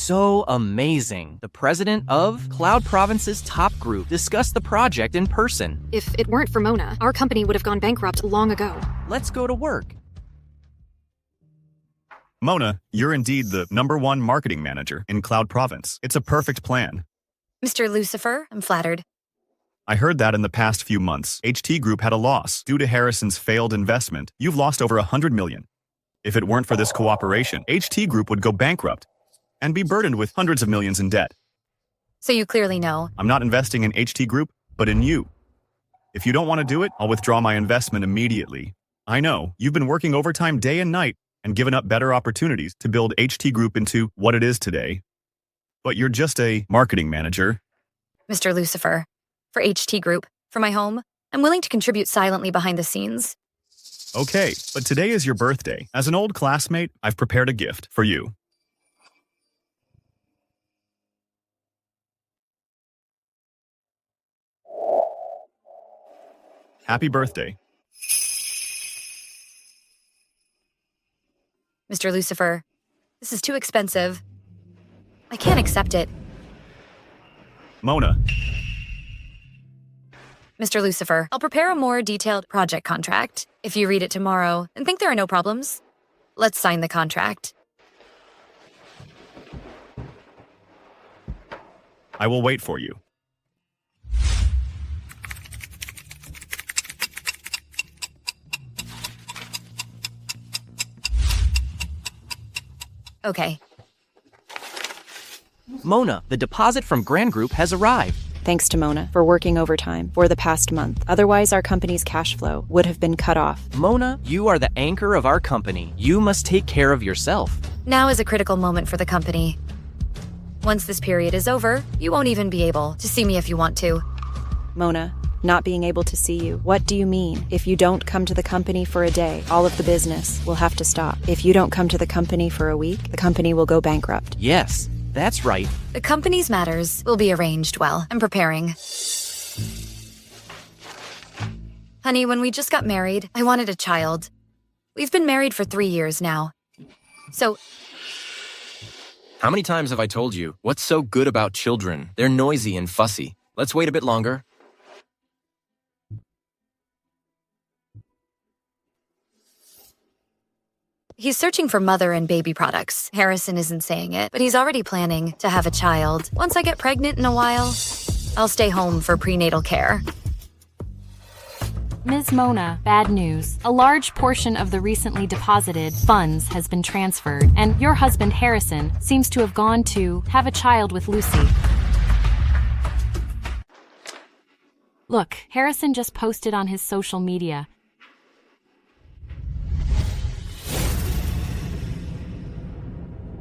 so amazing. The president of Cloud Province's top group discussed the project in person. If it weren't for Mona, our company would have gone bankrupt long ago. Let's go to work. Mona, you're indeed the #1 marketing manager in Cloud Province. It's a perfect plan. Mr. Lucifer, I'm flattered. I heard that in the past few months, HT Group had a loss. Due to Harrison's failed investment, you've lost over $100 million. If it weren't for this cooperation, HT Group would go bankrupt and be burdened with hundreds of millions in debt. So you clearly know. I'm not investing in HT Group, but in you. If you don't want to do it, I'll withdraw my investment immediately. I know, you've been working overtime day and night and given up better opportunities to build HT Group into what it is today. But you're just a marketing manager. Mr. Lucifer, for HT Group, for my home, I'm willing to contribute silently behind the scenes. Okay, but today is your birthday. As an old classmate, I've prepared a gift for you. Happy birthday. Mr. Lucifer, this is too expensive. I can't accept it. Mona. Mr. Lucifer, I'll prepare a more detailed project contract. If you read it tomorrow and think there are no problems, let's sign the contract. I will wait for you. Okay. Mona, the deposit from Grand Group has arrived. Thanks to Mona for working overtime for the past month. Otherwise, our company's cash flow would have been cut off. Mona, you are the anchor of our company. You must take care of yourself. Now is a critical moment for the company. Once this period is over, you won't even be able to see me if you want to. Mona, not being able to see you. What do you mean? If you don't come to the company for a day, all of the business will have to stop. If you don't come to the company for a week, the company will go bankrupt. Yes, that's right. The company's matters will be arranged well. I'm preparing. Honey, when we just got married, I wanted a child. We've been married for 3 years now. So, how many times have I told you? What's so good about children? They're noisy and fussy. Let's wait a bit longer. he's searching for mother and baby products. Harrison isn't saying it, but he's already planning to have a child. Once I get pregnant in a while, I'll stay home for prenatal care. Ms. Mona, bad news. A large portion of the recently deposited funds has been transferred, and your husband Harrison seems to have gone to have a child with Lucy. Look, Harrison just posted on his social media.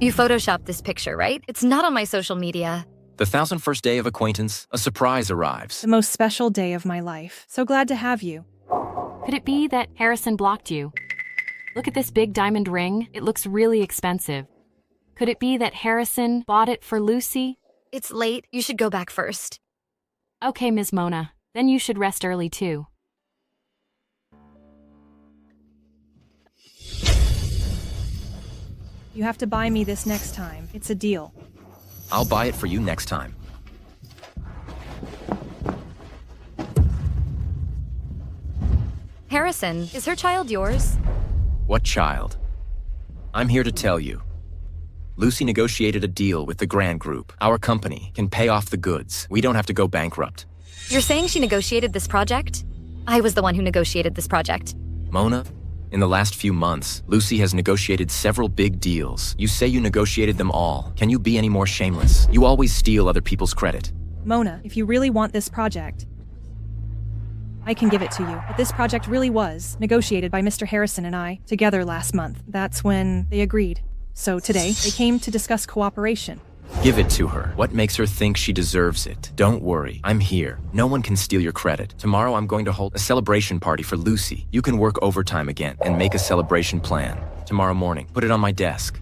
You photoshopped this picture, right? It's not on my social media. The 1001st day of acquaintance, a surprise arrives. The most special day of my life. So glad to have you. Could it be that Harrison blocked you? Look at this big diamond ring. It looks really expensive. Could it be that Harrison bought it for Lucy? It's late. You should go back first. Okay, Ms. Mona. Then you should rest early too. You have to buy me this next time. It's a deal. I'll buy it for you next time. Harrison, is her child yours? What child? I'm here to tell you. Lucy negotiated a deal with the Grand Group. Our company can pay off the goods. We don't have to go bankrupt. You're saying she negotiated this project? I was the one who negotiated this project. Mona, in the last few months, Lucy has negotiated several big deals. You say you negotiated them all. Can you be any more shameless? You always steal other people's credit. Mona, if you really want this project, I can give it to you. But this project really was negotiated by Mr. Harrison and I together last month. That's when they agreed. So today, they came to discuss cooperation. Give it to her. What makes her think she deserves it? Don't worry, I'm here. No one can steal your credit. Tomorrow I'm going to hold a celebration party for Lucy. You can work overtime again and make a celebration plan. Tomorrow morning, put it on my desk.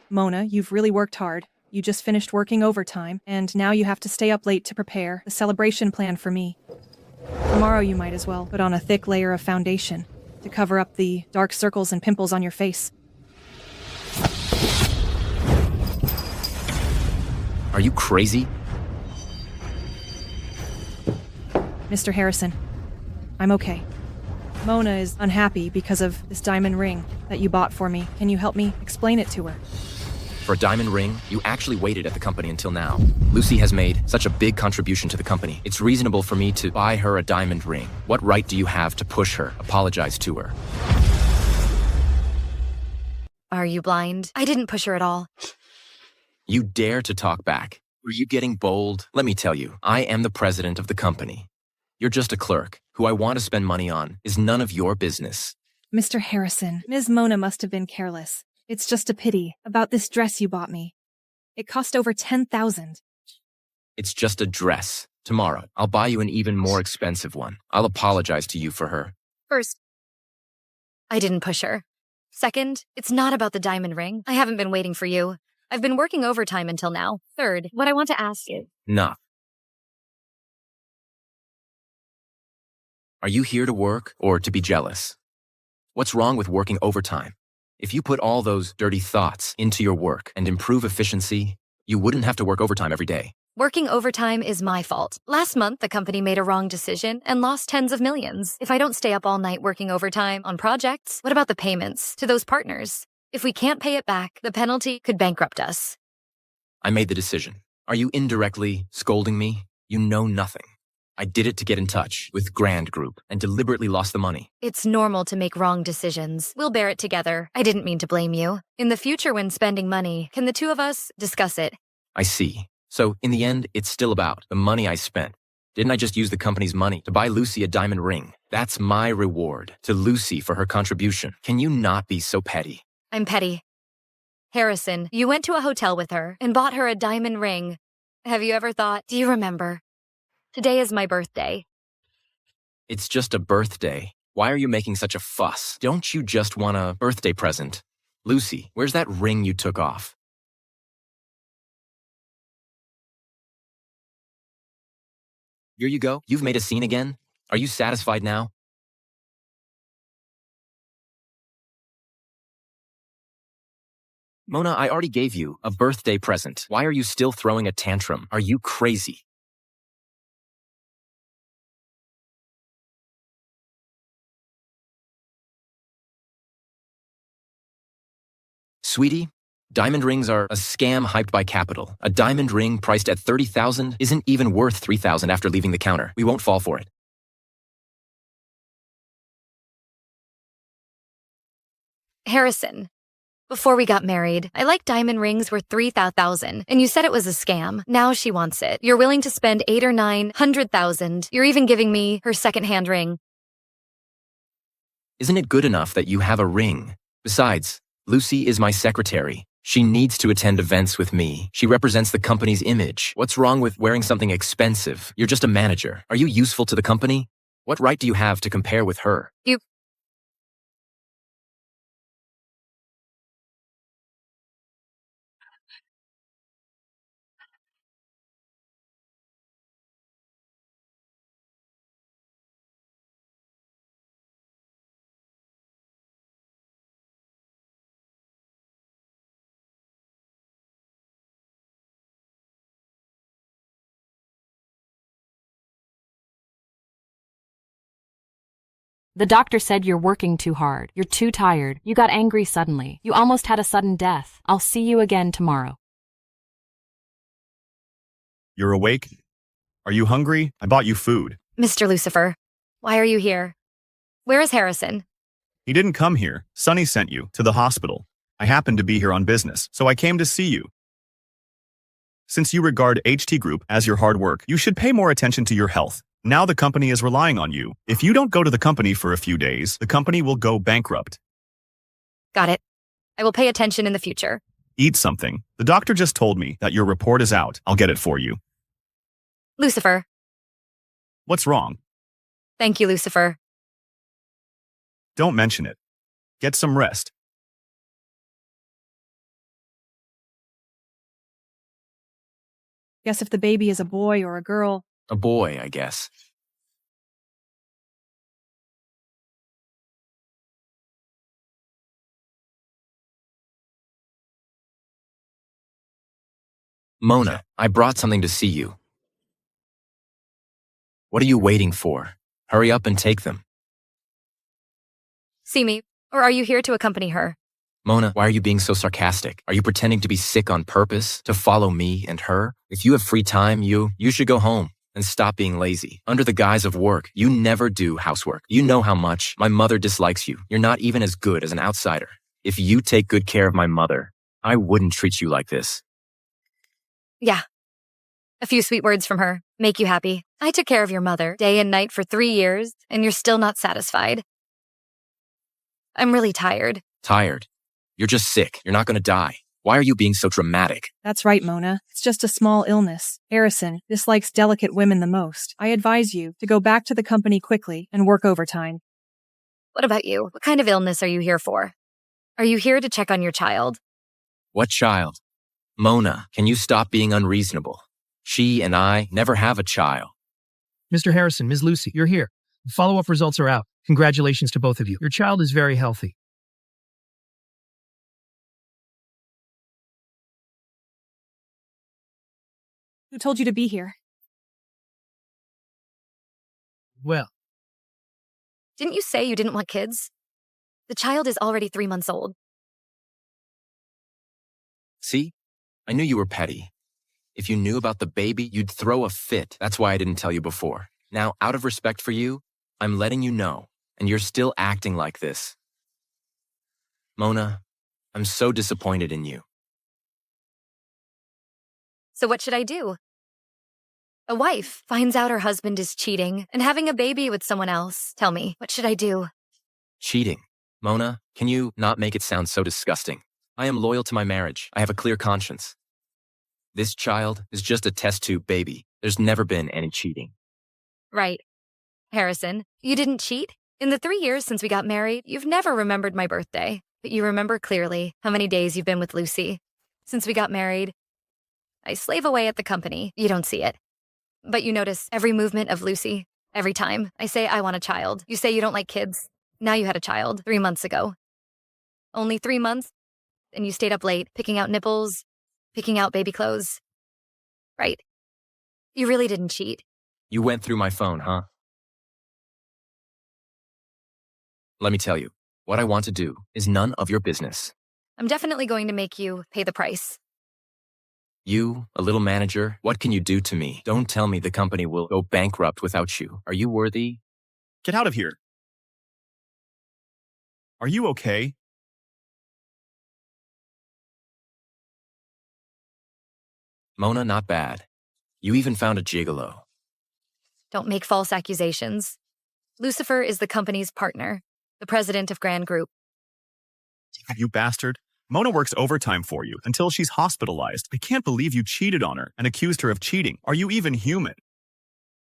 Mona, you've really worked hard. You just finished working overtime, and now you have to stay up late to prepare the celebration plan for me. Tomorrow you might as well put on a thick layer of foundation. to cover up the dark circles and pimples on your face. Are you crazy? Mr. Harrison, I'm okay. Mona is unhappy because of this diamond ring that you bought for me. Can you help me explain it to her? For a diamond ring, you actually waited at the company until now. Lucy has made such a big contribution to the company. It's reasonable for me to buy her a diamond ring. What right do you have to push her? Apologize to her. Are you blind? I didn't push her at all. You dare to talk back? Were you getting bold? Let me tell you, I am the president of the company. You're just a clerk. Who I want to spend money on is none of your business. Mr. Harrison, Ms. Mona must have been careless. It's just a pity about this dress you bought me. It cost over $10,000. It's just a dress. Tomorrow, I'll buy you an even more expensive one. I'll apologize to you for her. First, I didn't push her. Second, it's not about the diamond ring. I haven't been waiting for you. I've been working overtime until now. Third, what I want to ask is... Enough. Are you here to work or to be jealous? What's wrong with working overtime? If you put all those dirty thoughts into your work and improve efficiency, you wouldn't have to work overtime every day. Working overtime is my fault. Last month, the company made a wrong decision and lost tens of millions. If I don't stay up all night working overtime on projects, what about the payments to those partners? If we can't pay it back, the penalty could bankrupt us. I made the decision. Are you indirectly scolding me? You know nothing. I did it to get in touch with Grand Group and deliberately lost the money. It's normal to make wrong decisions. We'll bear it together. I didn't mean to blame you. In the future when spending money, can the two of us discuss it? I see. So, in the end, it's still about the money I spent. Didn't I just use the company's money to buy Lucy a diamond ring? That's my reward to Lucy for her contribution. Can you not be so petty? I'm petty. Harrison, you went to a hotel with her and bought her a diamond ring. Have you ever thought, do you remember? Today is my birthday. It's just a birthday. Why are you making such a fuss? Don't you just want a birthday present? Lucy, where's that ring you took off? Here you go. You've made a scene again? Are you satisfied now? Mona, I already gave you a birthday present. Why are you still throwing a tantrum? Are you crazy? Sweetie, diamond rings are a scam hyped by capital. A diamond ring priced at $30,000 isn't even worth $3,000 after leaving the counter. We won't fall for it. Harrison, before we got married, I liked diamond rings worth $3,000, and you said it was a scam. Now she wants it. You're willing to spend $800,000 or $900,000. You're even giving me her secondhand ring. Isn't it good enough that you have a ring? Besides, Lucy is my secretary. She needs to attend events with me. She represents the company's image. What's wrong with wearing something expensive? You're just a manager. Are you useful to the company? What right do you have to compare with her? The doctor said you're working too hard. You're too tired. You got angry suddenly. You almost had a sudden death. I'll see you again tomorrow. You're awake? Are you hungry? I bought you food. Mr. Lucifer, why are you here? Where is Harrison? He didn't come here. Sonny sent you to the hospital. I happened to be here on business, so I came to see you. Since you regard HT Group as your hard work, you should pay more attention to your health. Now the company is relying on you. If you don't go to the company for a few days, the company will go bankrupt. Got it. I will pay attention in the future. Eat something. The doctor just told me that your report is out. I'll get it for you. Lucifer. What's wrong? Thank you, Lucifer. Don't mention it. Get some rest. Guess if the baby is a boy or a girl, A boy, I guess. Mona, I brought something to see you. What are you waiting for? Hurry up and take them. See me, or are you here to accompany her? Mona, why are you being so sarcastic? Are you pretending to be sick on purpose to follow me and her? If you have free time, you should go home and stop being lazy. Under the guise of work, you never do housework. You know how much my mother dislikes you. You're not even as good as an outsider. If you take good care of my mother, I wouldn't treat you like this. Yeah. A few sweet words from her. Make you happy. I took care of your mother day and night for 3 years, and you're still not satisfied. I'm really tired. Tired? You're just sick. You're not gonna die. Why are you being so dramatic? That's right, Mona. It's just a small illness. Harrison dislikes delicate women the most. I advise you to go back to the company quickly and work overtime. What about you? What kind of illness are you here for? Are you here to check on your child? What child? Mona, can you stop being unreasonable? She and I never have a child. Mr. Harrison, Ms. Lucy, you're here. The follow-up results are out. Congratulations to both of you. Your child is very healthy. Who told you to be here? Well, Didn't you say you didn't want kids? The child is already 3 months old. See? I knew you were petty. If you knew about the baby, you'd throw a fit. That's why I didn't tell you before. Now, out of respect for you, I'm letting you know, and you're still acting like this. Mona, I'm so disappointed in you. So what should I do? A wife finds out her husband is cheating and having a baby with someone else. Tell me, what should I do? Cheating. Mona, can you not make it sound so disgusting? I am loyal to my marriage. I have a clear conscience. This child is just a test tube baby. There's never been any cheating. Right. Harrison, you didn't cheat? In the 3 years since we got married, you've never remembered my birthday, but you remember clearly how many days you've been with Lucy. Since we got married, I slave away at the company. You don't see it. But you notice every movement of Lucy. Every time I say I want a child, you say you don't like kids. Now you had a child 3 months ago. Only 3 months, and you stayed up late picking out nipples, picking out baby clothes. Right. You really didn't cheat. You went through my phone, huh? Let me tell you, what I want to do is none of your business. I'm definitely going to make you pay the price. You, a little manager, what can you do to me? Don't tell me the company will go bankrupt without you. Are you worthy? Get out of here. Are you okay? Mona, not bad. You even found a gigolo. Don't make false accusations. Lucifer is the company's partner, the president of Grand Group. You bastard. Mona works overtime for you until she's hospitalized. I can't believe you cheated on her and accused her of cheating. Are you even human?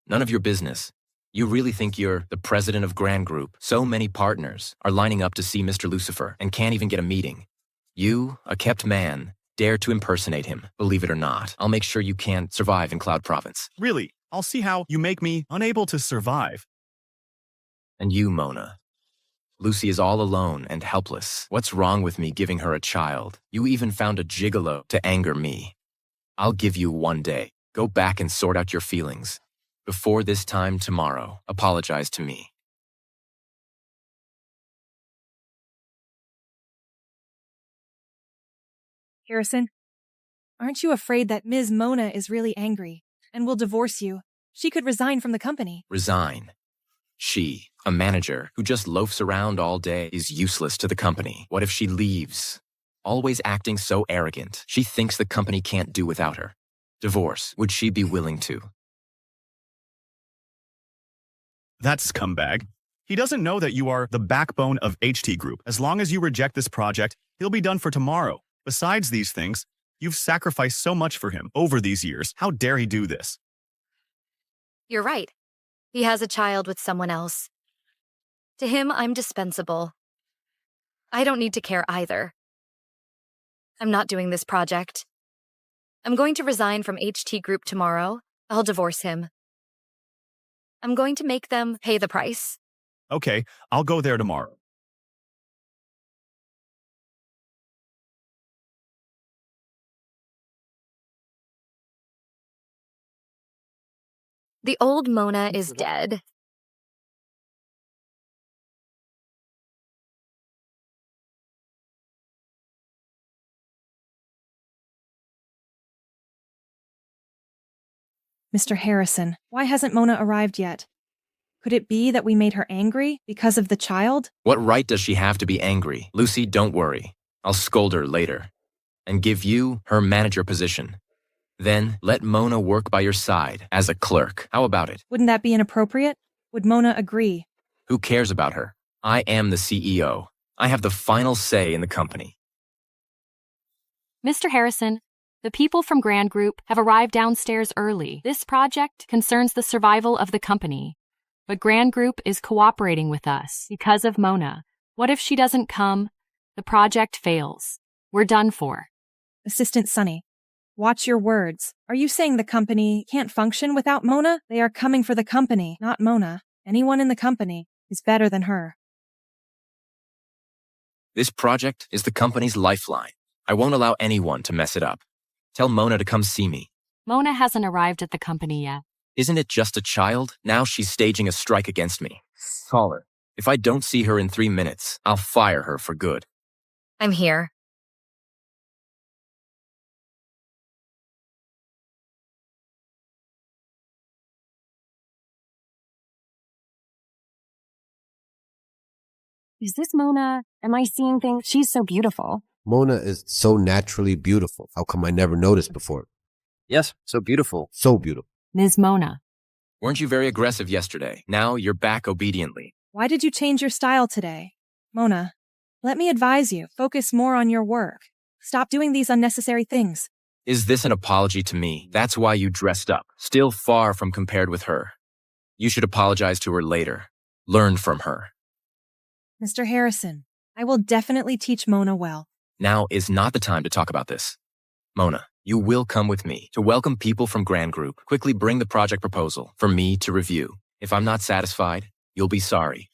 None of your business. You really think you're the president of Grand Group? So many partners are lining up to see Mr. Lucifer and can't even get a meeting. You, a kept man, dare to impersonate him. Believe it or not, I'll make sure you can't survive in Cloud Province. Really? I'll see how you make me unable to survive. And you, Mona. Lucy is all alone and helpless. What's wrong with me giving her a child? You even found a gigolo to anger me. I'll give you 1 day. Go back and sort out your feelings. Before this time tomorrow, apologize to me. Harrison, aren't you afraid that Ms. Mona is really angry and will divorce you? She could resign from the company. Resign. She, a manager who just loafs around all day, is useless to the company. What if she leaves? Always acting so arrogant. She thinks the company can't do without her. Divorce. Would she be willing to? That scumbag. He doesn't know that you are the backbone of HT Group. As long as you reject this project, he'll be done for tomorrow. Besides these things, you've sacrificed so much for him over these years. How dare he do this? You're right. He has a child with someone else. To him, I'm dispensable. I don't need to care either. I'm not doing this project. I'm going to resign from HT Group tomorrow. I'll divorce him. I'm going to make them pay the price. Okay, I'll go there tomorrow. The old Mona is dead. Mr. Harrison, why hasn't Mona arrived yet? Could it be that we made her angry because of the child? What right does she have to be angry? Lucy, don't worry. I'll scold her later and give you her manager position. Then let Mona work by your side as a clerk. How about it? Wouldn't that be inappropriate? Would Mona agree? Who cares about her? I am the CEO. I have the final say in the company. Mr. Harrison, the people from Grand Group have arrived downstairs early. This project concerns the survival of the company, but Grand Group is cooperating with us because of Mona. What if she doesn't come? The project fails. We're done for. Assistant Sunny, watch your words. Are you saying the company can't function without Mona? They are coming for the company, not Mona. Anyone in the company is better than her. This project is the company's lifeline. I won't allow anyone to mess it up. Tell Mona to come see me. Mona hasn't arrived at the company yet. Isn't it just a child? Now she's staging a strike against me. Call her. If I don't see her in 3 minutes, I'll fire her for good. I'm here. Is this Mona? Am I seeing things? She's so beautiful. Mona is so naturally beautiful. How come I never noticed before? Yes, so beautiful. So beautiful. Ms. Mona. Weren't you very aggressive yesterday? Now you're back obediently. Why did you change your style today? Mona, let me advise you. Focus more on your work. Stop doing these unnecessary things. Is this an apology to me? That's why you dressed up. Still far from compared with her. You should apologize to her later. Learn from her. Mr. Harrison, I will definitely teach Mona well. Now is not the time to talk about this. Mona, you will come with me to welcome people from Grand Group. Quickly bring the project proposal for me to review. If I'm not satisfied, you'll be sorry.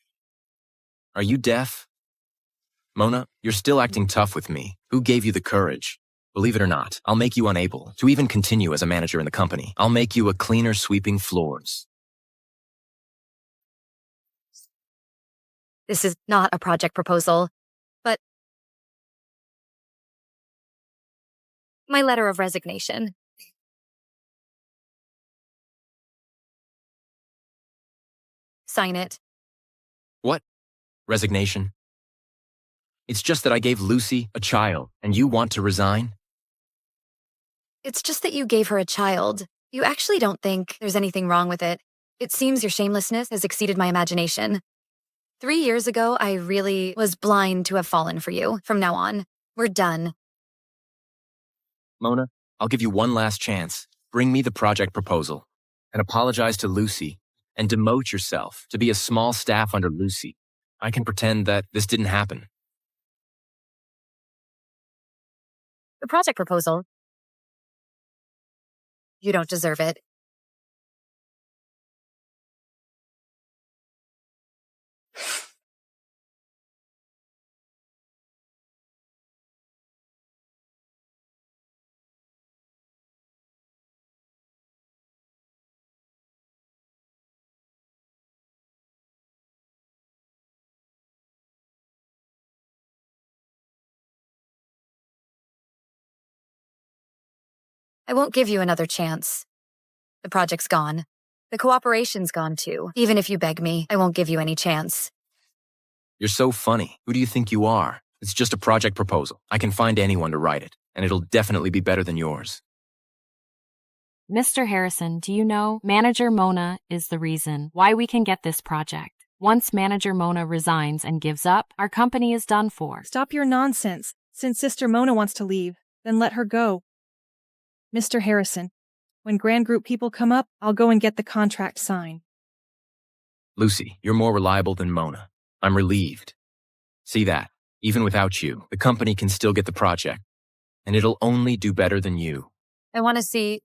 Are you deaf? Mona, you're still acting tough with me. Who gave you the courage? Believe it or not, I'll make you unable to even continue as a manager in the company. I'll make you a cleaner sweeping floors. This is not a project proposal, but my letter of resignation. Sign it. What? Resignation? It's just that I gave Lucy a child, and you want to resign? It's just that you gave her a child. You actually don't think there's anything wrong with it. It seems your shamelessness has exceeded my imagination. 3 years ago, I really was blind to have fallen for you. From now on, we're done. Mona, I'll give you one last chance. Bring me the project proposal and apologize to Lucy and demote yourself to be a small staff under Lucy. I can pretend that this didn't happen. The project proposal? You don't deserve it. I won't give you another chance. The project's gone. The cooperation's gone too. Even if you beg me, I won't give you any chance. You're so funny. Who do you think you are? It's just a project proposal. I can find anyone to write it, and it'll definitely be better than yours. Mr. Harrison, do you know Manager Mona is the reason why we can get this project? Once Manager Mona resigns and gives up, our company is done for. Stop your nonsense. Since Sister Mona wants to leave, then let her go. Mr. Harrison, when Grand Group people come up, I'll go and get the contract signed. Lucy, you're more reliable than Mona. I'm relieved. See that? Even without you, the company can still get the project, and it'll only do better than you. I want to see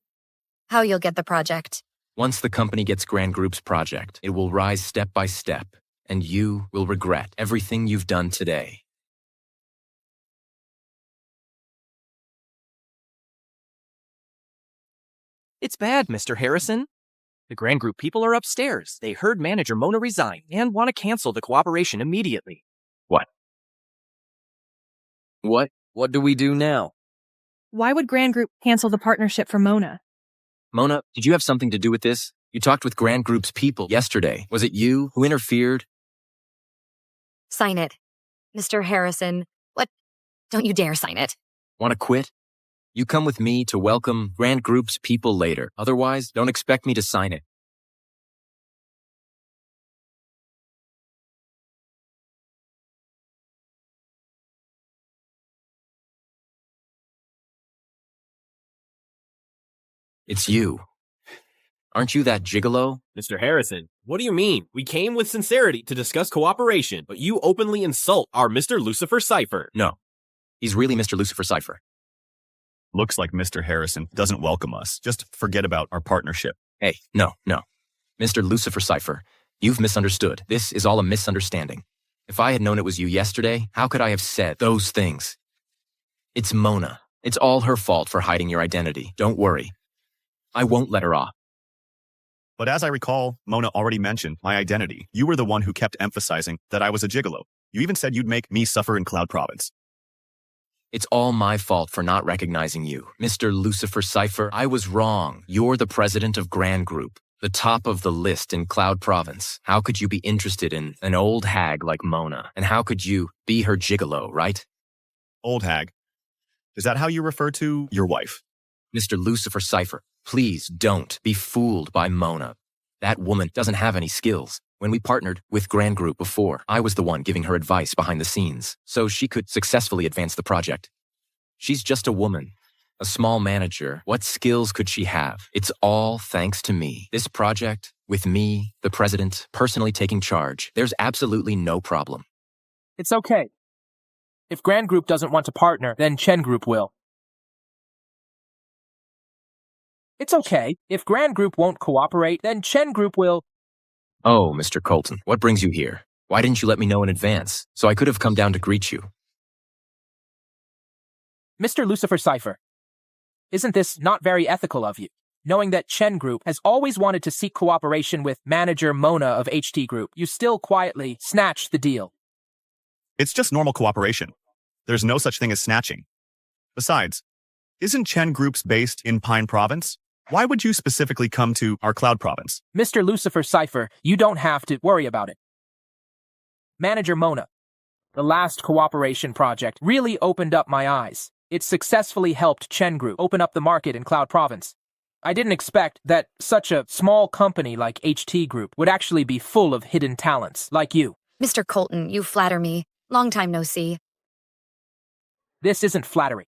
how you'll get the project. Once the company gets Grand Group's project, it will rise step by step, and you will regret everything you've done today. It's bad, Mr. Harrison. The Grand Group people are upstairs. They heard manager Mona resign and want to cancel the cooperation immediately. What? What do we do now? Why would Grand Group cancel the partnership for Mona? Mona, did you have something to do with this? You talked with Grand Group's people yesterday. Was it you who interfered? Sign it. Mr. Harrison. What? Don't you dare sign it. Want to quit? You come with me to welcome Grand Group's people later. Otherwise, don't expect me to sign it. It's you. Aren't you that gigolo? Mr. Harrison, what do you mean? We came with sincerity to discuss cooperation, but you openly insult our Mr. Lucifer Cypher. No. He's really Mr. Lucifer Cypher. Looks like Mr. Harrison doesn't welcome us. Just forget about our partnership. Hey, no. Mr. Lucifer Cypher, you've misunderstood. This is all a misunderstanding. If I had known it was you yesterday, how could I have said those things? It's Mona. It's all her fault for hiding your identity. Don't worry. I won't let her off. But as I recall, Mona already mentioned my identity. You were the one who kept emphasizing that I was a gigolo. You even said you'd make me suffer in Cloud Province. It's all my fault for not recognizing you. Mr. Lucifer Cypher, I was wrong. You're the president of Grand Group, the top of the list in Cloud Province. How could you be interested in an old hag like Mona? And how could you be her gigolo, right? Old hag. Is that how you refer to your wife? Mr. Lucifer Cypher, please don't be fooled by Mona. That woman doesn't have any skills. When we partnered with Grand Group before, I was the one giving her advice behind the scenes, so she could successfully advance the project. She's just a woman, a small manager. What skills could she have? It's all thanks to me. This project, with me, the president, personally taking charge, there's absolutely no problem. It's okay. If Grand Group doesn't want to partner, then Chen Group will. It's okay. If Grand Group won't cooperate, then Chen Group will. Oh, Mr. Colton, what brings you here? Why didn't you let me know in advance, so I could have come down to greet you? Mr. Lucifer Cypher, isn't this not very ethical of you? Knowing that Chen Group has always wanted to seek cooperation with manager Mona of HT Group, you still quietly snatched the deal. It's just normal cooperation. There's no such thing as snatching. Besides, isn't Chen Group's based in Pine Province? Why would you specifically come to our Cloud Province? Mr. Lucifer Cypher, you don't have to worry about it. Manager Mona, the last cooperation project really opened up my eyes. It successfully helped Chen Group open up the market in Cloud Province. I didn't expect that such a small company like HT Group would actually be full of hidden talents like you. Mr. Colton, you flatter me. Long time no see. This isn't flattery.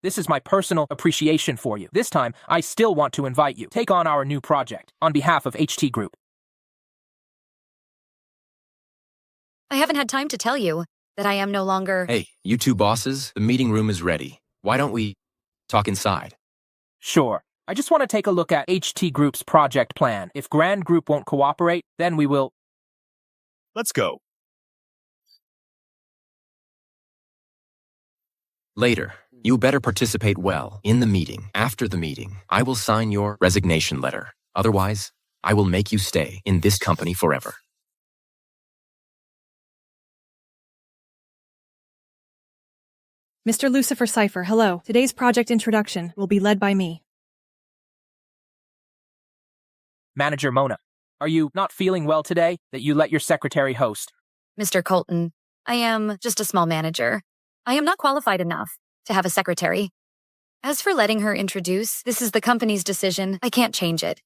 This is my personal appreciation for you. This time, I still want to invite you. Take on our new project on behalf of HT Group. I haven't had time to tell you that I am no longer... Hey, you two bosses, the meeting room is ready. Why don't we talk inside? Sure. I just want to take a look at HT Group's project plan. If Grand Group won't cooperate, then we will... Let's go. Later. You better participate well in the meeting. After the meeting, I will sign your resignation letter. Otherwise, I will make you stay in this company forever. Mr. Lucifer Cypher, hello. Today's project introduction will be led by me. Manager Mona, are you not feeling well today that you let your secretary host? Mr. Colton, I am just a small manager. I am not qualified enough to have a secretary. As for letting her introduce, this is the company's decision. I can't change it.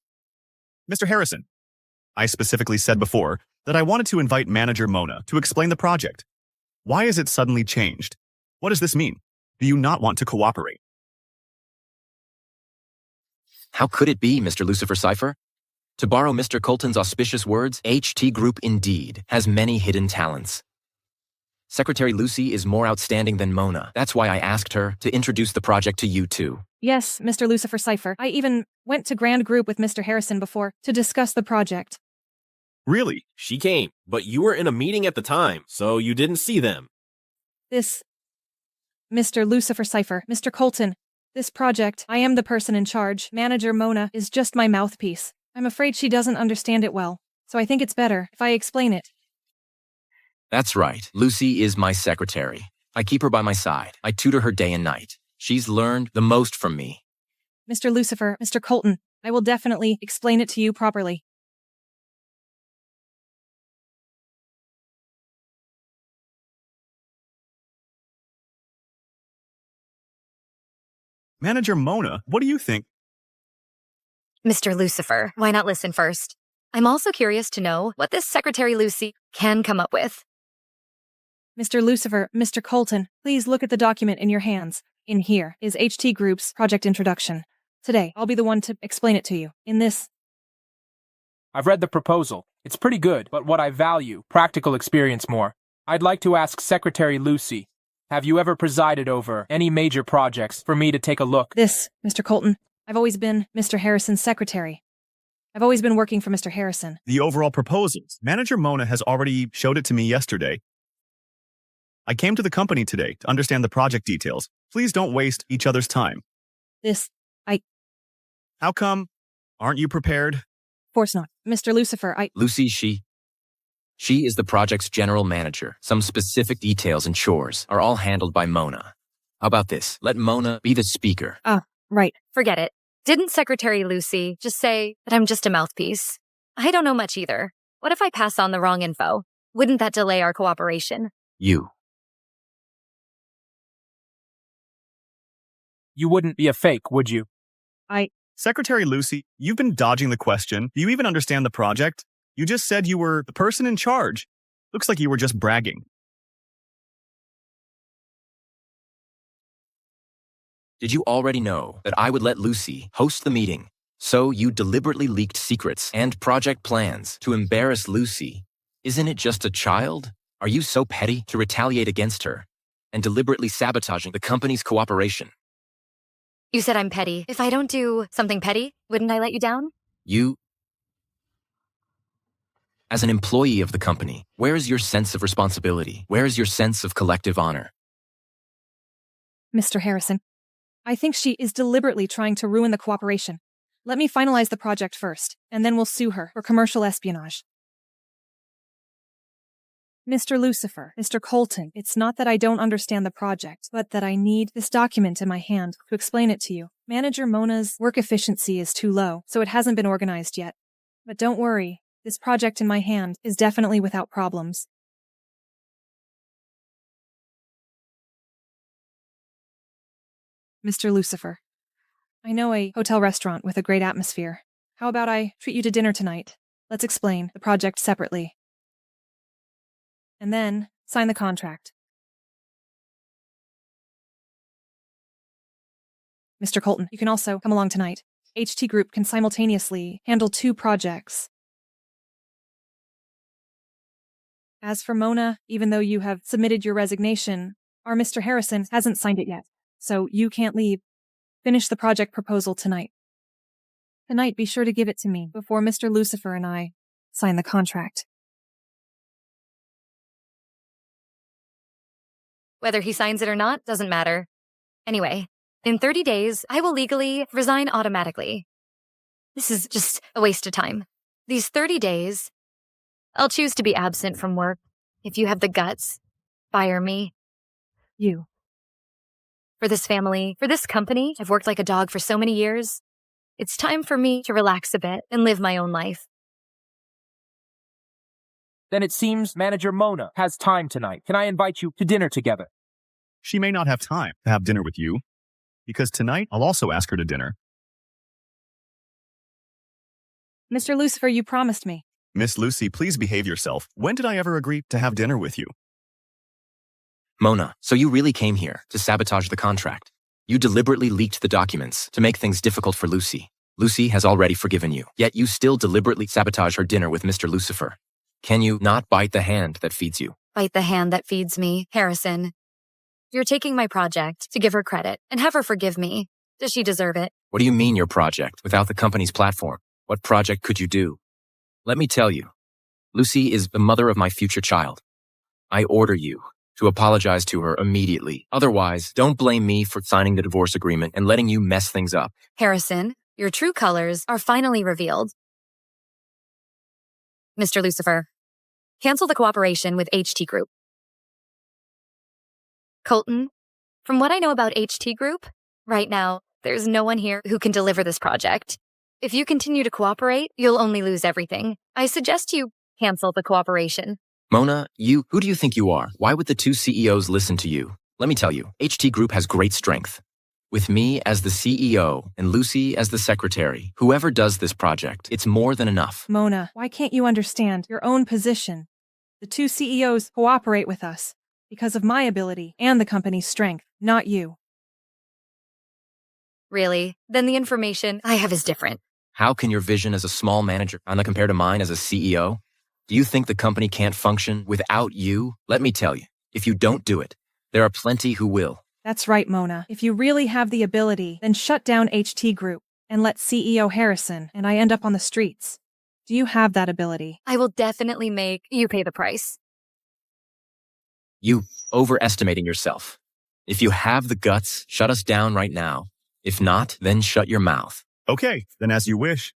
Mr. Harrison, I specifically said before that I wanted to invite manager Mona to explain the project. Why is it suddenly changed? What does this mean? Do you not want to cooperate? How could it be, Mr. Lucifer Cypher? To borrow Mr. Colton's auspicious words, HT Group indeed has many hidden talents. Secretary Lucy is more outstanding than Mona. That's why I asked her to introduce the project to you two. Yes, Mr. Lucifer Cypher. I even went to Grand Group with Mr. Harrison before to discuss the project. Really? She came, but you were in a meeting at the time, so you didn't see them. Mr. Lucifer Cypher, Mr. Colton, this project, I am the person in charge. Manager Mona is just my mouthpiece. I'm afraid she doesn't understand it well, so I think it's better if I explain it. That's right. Lucy is my secretary. I keep her by my side. I tutor her day and night. She's learned the most from me. Mr. Lucifer, Mr. Colton, I will definitely explain it to you properly. Manager Mona, what do you think? Mr. Lucifer, why not listen first? I'm also curious to know what this Secretary Lucy can come up with. Mr. Lucifer, Mr. Colton, please look at the document in your hands. In here is HT Group's project introduction. Today, I'll be the one to explain it to you. In this... I've read the proposal. It's pretty good, but what I value, practical experience more. I'd like to ask Secretary Lucy, have you ever presided over any major projects for me to take a look? This, Mr. Colton, I've always been Mr. Harrison's secretary. I've always been working for Mr. Harrison. The overall proposals. Manager Mona has already showed it to me yesterday. I came to the company today to understand the project details. Please don't waste each other's time. How come? Aren't you prepared? Of course not. Mr. Lucifer, Lucy, she is the project's general manager. Some specific details and chores are all handled by Mona. How about this? Let Mona be the speaker. Right. Forget it. Didn't Secretary Lucy just say that I'm just a mouthpiece? I don't know much either. What if I pass on the wrong info? Wouldn't that delay our cooperation? You wouldn't be a fake, would you? Secretary Lucy, you've been dodging the question. Do you even understand the project? You just said you were the person in charge. Looks like you were just bragging. Did you already know that I would let Lucy host the meeting? So you deliberately leaked secrets and project plans to embarrass Lucy. Isn't it just a child? Are you so petty to retaliate against her and deliberately sabotaging the company's cooperation? You said I'm petty. If I don't do something petty, wouldn't I let you down? You, as an employee of the company, where is your sense of responsibility? Where is your sense of collective honor? Mr. Harrison, I think she is deliberately trying to ruin the cooperation. Let me finalize the project first, and then we'll sue her for commercial espionage. Mr. Lucifer, Mr. Colton, it's not that I don't understand the project, but that I need this document in my hand to explain it to you. Manager Mona's work efficiency is too low, so it hasn't been organized yet. But don't worry, this project in my hand is definitely without problems. Mr. Lucifer, I know a hotel restaurant with a great atmosphere. How about I treat you to dinner tonight? Let's explain the project separately. And then sign the contract. Mr. Colton, you can also come along tonight. HT Group can simultaneously handle 2 projects. As for Mona, even though you have submitted your resignation, our Mr. Harrison hasn't signed it yet, so you can't leave. Finish the project proposal tonight. Tonight, be sure to give it to me before Mr. Lucifer and I sign the contract. Whether he signs it or not doesn't matter. Anyway, in 30 days, I will legally resign automatically. This is just a waste of time. These 30 days, I'll choose to be absent from work. If you have the guts, fire me. You. For this family, for this company, I've worked like a dog for so many years. It's time for me to relax a bit and live my own life. Then it seems Manager Mona has time tonight. Can I invite you to dinner together? She may not have time to have dinner with you, because tonight I'll also ask her to dinner. Mr. Lucifer, you promised me. Miss Lucy, please behave yourself. When did I ever agree to have dinner with you? Mona, so you really came here to sabotage the contract. You deliberately leaked the documents to make things difficult for Lucy. Lucy has already forgiven you, yet you still deliberately sabotage her dinner with Mr. Lucifer. Can you not bite the hand that feeds you? Bite the hand that feeds me, Harrison. You're taking my project to give her credit and have her forgive me. Does she deserve it? What do you mean your project without the company's platform? What project could you do? Let me tell you, Lucy is the mother of my future child. I order you to apologize to her immediately. Otherwise, don't blame me for signing the divorce agreement and letting you mess things up. Harrison, your true colors are finally revealed. Mr. Lucifer, cancel the cooperation with HT Group. Colton, from what I know about HT Group, right now, there's no one here who can deliver this project. If you continue to cooperate, you'll only lose everything. I suggest you cancel the cooperation. Mona, who do you think you are? Why would the two CEOs listen to you? Let me tell you, HT Group has great strength. With me as the CEO and Lucy as the secretary, whoever does this project, it's more than enough. Mona, why can't you understand your own position? The two CEOs cooperate with us because of my ability and the company's strength, not you. Really? Then the information I have is different. How can your vision as a small manager compare to mine as a CEO? Do you think the company can't function without you? Let me tell you, if you don't do it, there are plenty who will. That's right, Mona. If you really have the ability, then shut down HT Group and let CEO Harrison and I end up on the streets. Do you have that ability? I will definitely make you pay the price. You overestimating yourself. If you have the guts, shut us down right now. If not, then shut your mouth. Okay, then as you wish.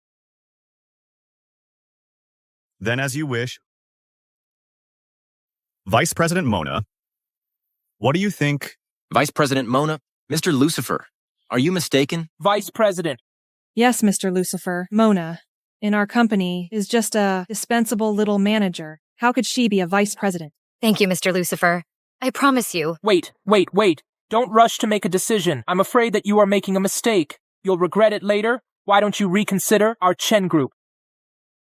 Then as you wish. Vice President Mona, what do you think? Vice President Mona, Mr. Lucifer, are you mistaken? Vice President. Yes, Mr. Lucifer. Mona, in our company, is just a dispensable little manager. How could she be a vice president? Thank you, Mr. Lucifer. I promise you. Wait. Don't rush to make a decision. I'm afraid that you are making a mistake. You'll regret it later. Why don't you reconsider our Chen Group?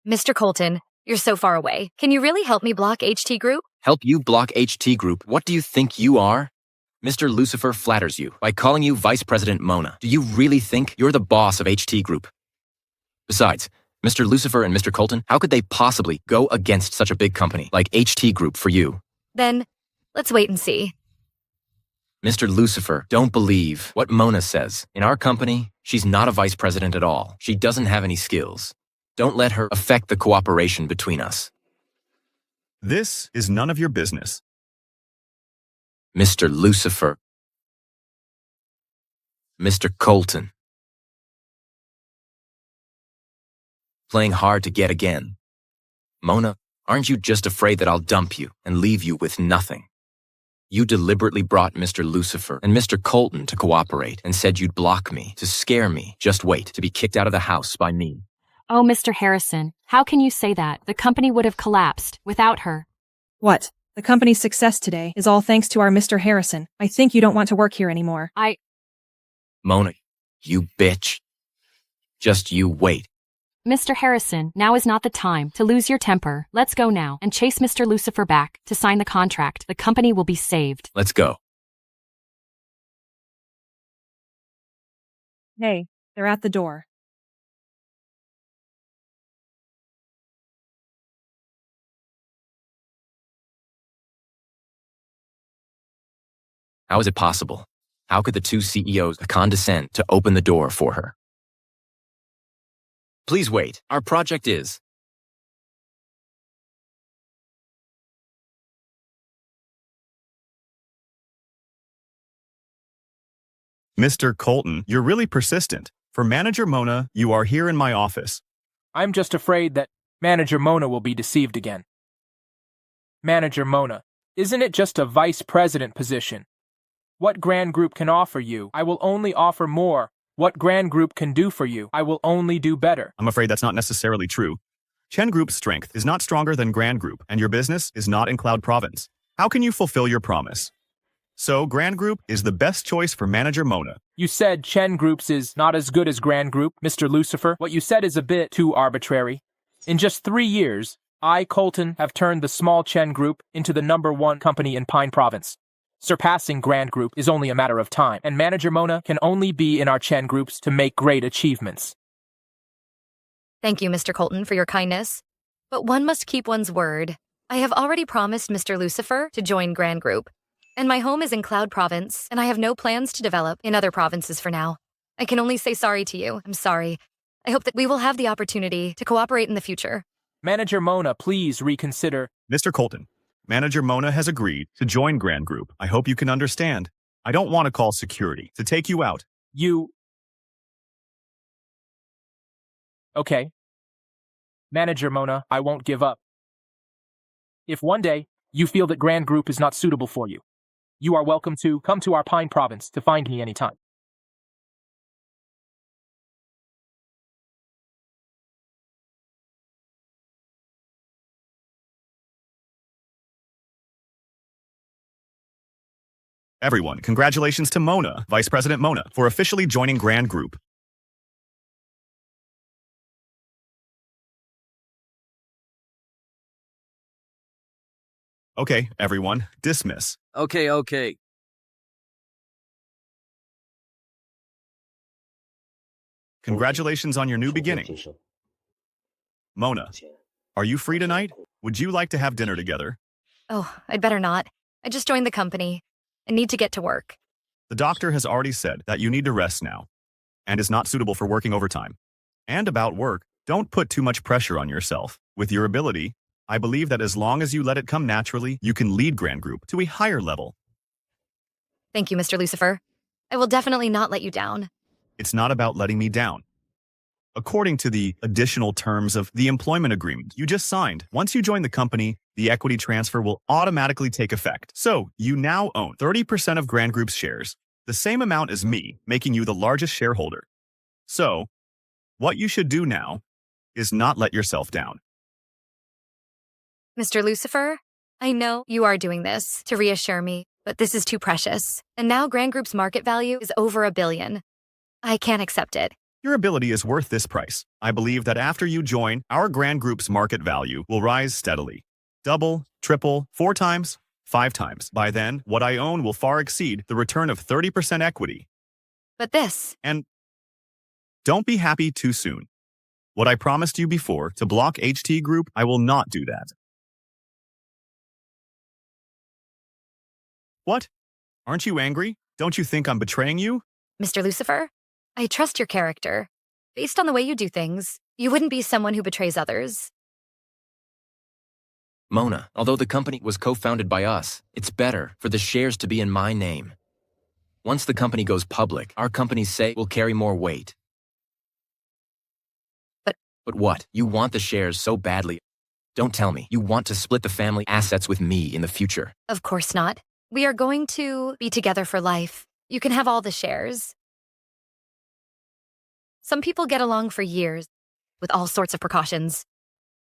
Mr. Colton, you're so far away. Can you really help me block HT Group? Help you block HT Group? What do you think you are? Mr. Lucifer flatters you by calling you Vice President Mona. Do you really think you're the boss of HT Group? Besides, Mr. Lucifer and Mr. Colton, how could they possibly go against such a big company like HT Group for you? Then, let's wait and see. Mr. Lucifer, don't believe what Mona says. In our company, she's not a vice president at all. She doesn't have any skills. Don't let her affect the cooperation between us. This is none of your business. Mr. Lucifer. Mr. Colton. Playing hard to get again. Mona, aren't you just afraid that I'll dump you and leave you with nothing? You deliberately brought Mr. Lucifer and Mr. Colton to cooperate and said you'd block me, to scare me. Just wait to be kicked out of the house by me. Oh, Mr. Harrison, how can you say that? The company would have collapsed without her. What? The company's success today is all thanks to our Mr. Harrison. I think you don't want to work here anymore. Mona, you bitch. Just you wait. Mr. Harrison, now is not the time to lose your temper. Let's go now and chase Mr. Lucifer back to sign the contract. The company will be saved. Let's go. Hey, they're at the door. How is it possible? How could the two CEOs condescend to open the door for her? Please wait. Our project is... Mr. Colton, you're really persistent. For Manager Mona, you are here in my office. I'm just afraid that Manager Mona will be deceived again. Manager Mona, isn't it just a vice president position? What Grand Group can offer you, I will only offer more. What Grand Group can do for you, I will only do better. I'm afraid that's not necessarily true. Chen Group's strength is not stronger than Grand Group, and your business is not in Cloud Province. How can you fulfill your promise? So, Grand Group is the best choice for Manager Mona. You said Chen Group's is not as good as Grand Group, Mr. Lucifer. What you said is a bit too arbitrary. In just 3 years, I, Colton, have turned the small Chen Group into the #1 company in Pine Province. Surpassing Grand Group is only a matter of time, and Manager Mona can only be in our Chen Groups to make great achievements. Thank you, Mr. Colton, for your kindness. But one must keep one's word. I have already promised Mr. Lucifer to join Grand Group, and my home is in Cloud Province, and I have no plans to develop in other provinces for now. I can only say sorry to you. I'm sorry. I hope that we will have the opportunity to cooperate in the future. Manager Mona, please reconsider. Mr. Colton, Manager Mona has agreed to join Grand Group. I hope you can understand. I don't want to call security to take you out. Okay. Manager Mona, I won't give up. If one day you feel that Grand Group is not suitable for you, you are welcome to come to our Pine Province to find me anytime. Everyone, congratulations to Mona, Vice President Mona, for officially joining Grand Group. Okay, everyone, dismiss. Okay. Congratulations on your new beginning. Mona, are you free tonight? Would you like to have dinner together? Oh, I'd better not. I just joined the company. I need to get to work. The doctor has already said that you need to rest now, and is not suitable for working overtime. And about work, don't put too much pressure on yourself. With your ability, I believe that as long as you let it come naturally, you can lead Grand Group to a higher level. Thank you, Mr. Lucifer. I will definitely not let you down. It's not about letting me down. According to the additional terms of the employment agreement you just signed, once you join the company, the equity transfer will automatically take effect. So, you now own 30% of Grand Group's shares, the same amount as me, making you the largest shareholder. So, what you should do now is not let yourself down. Mr. Lucifer, I know you are doing this to reassure me, but this is too precious. And now Grand Group's market value is over $1 billion. I can't accept it. Your ability is worth this price. I believe that after you join, our Grand Group's market value will rise steadily. Double, triple, 4 times, 5 times. By then, what I own will far exceed the return of 30% equity. But this... And don't be happy too soon. What I promised you before to block HT Group, I will not do that. What? Aren't you angry? Don't you think I'm betraying you? Mr. Lucifer, I trust your character. Based on the way you do things, you wouldn't be someone who betrays others. Mona, although the company was co-founded by us, it's better for the shares to be in my name. Once the company goes public, our company's say will carry more weight. But what? You want the shares so badly. Don't tell me you want to split the family assets with me in the future. Of course not. We are going to be together for life. You can have all the shares. Some people get along for years with all sorts of precautions,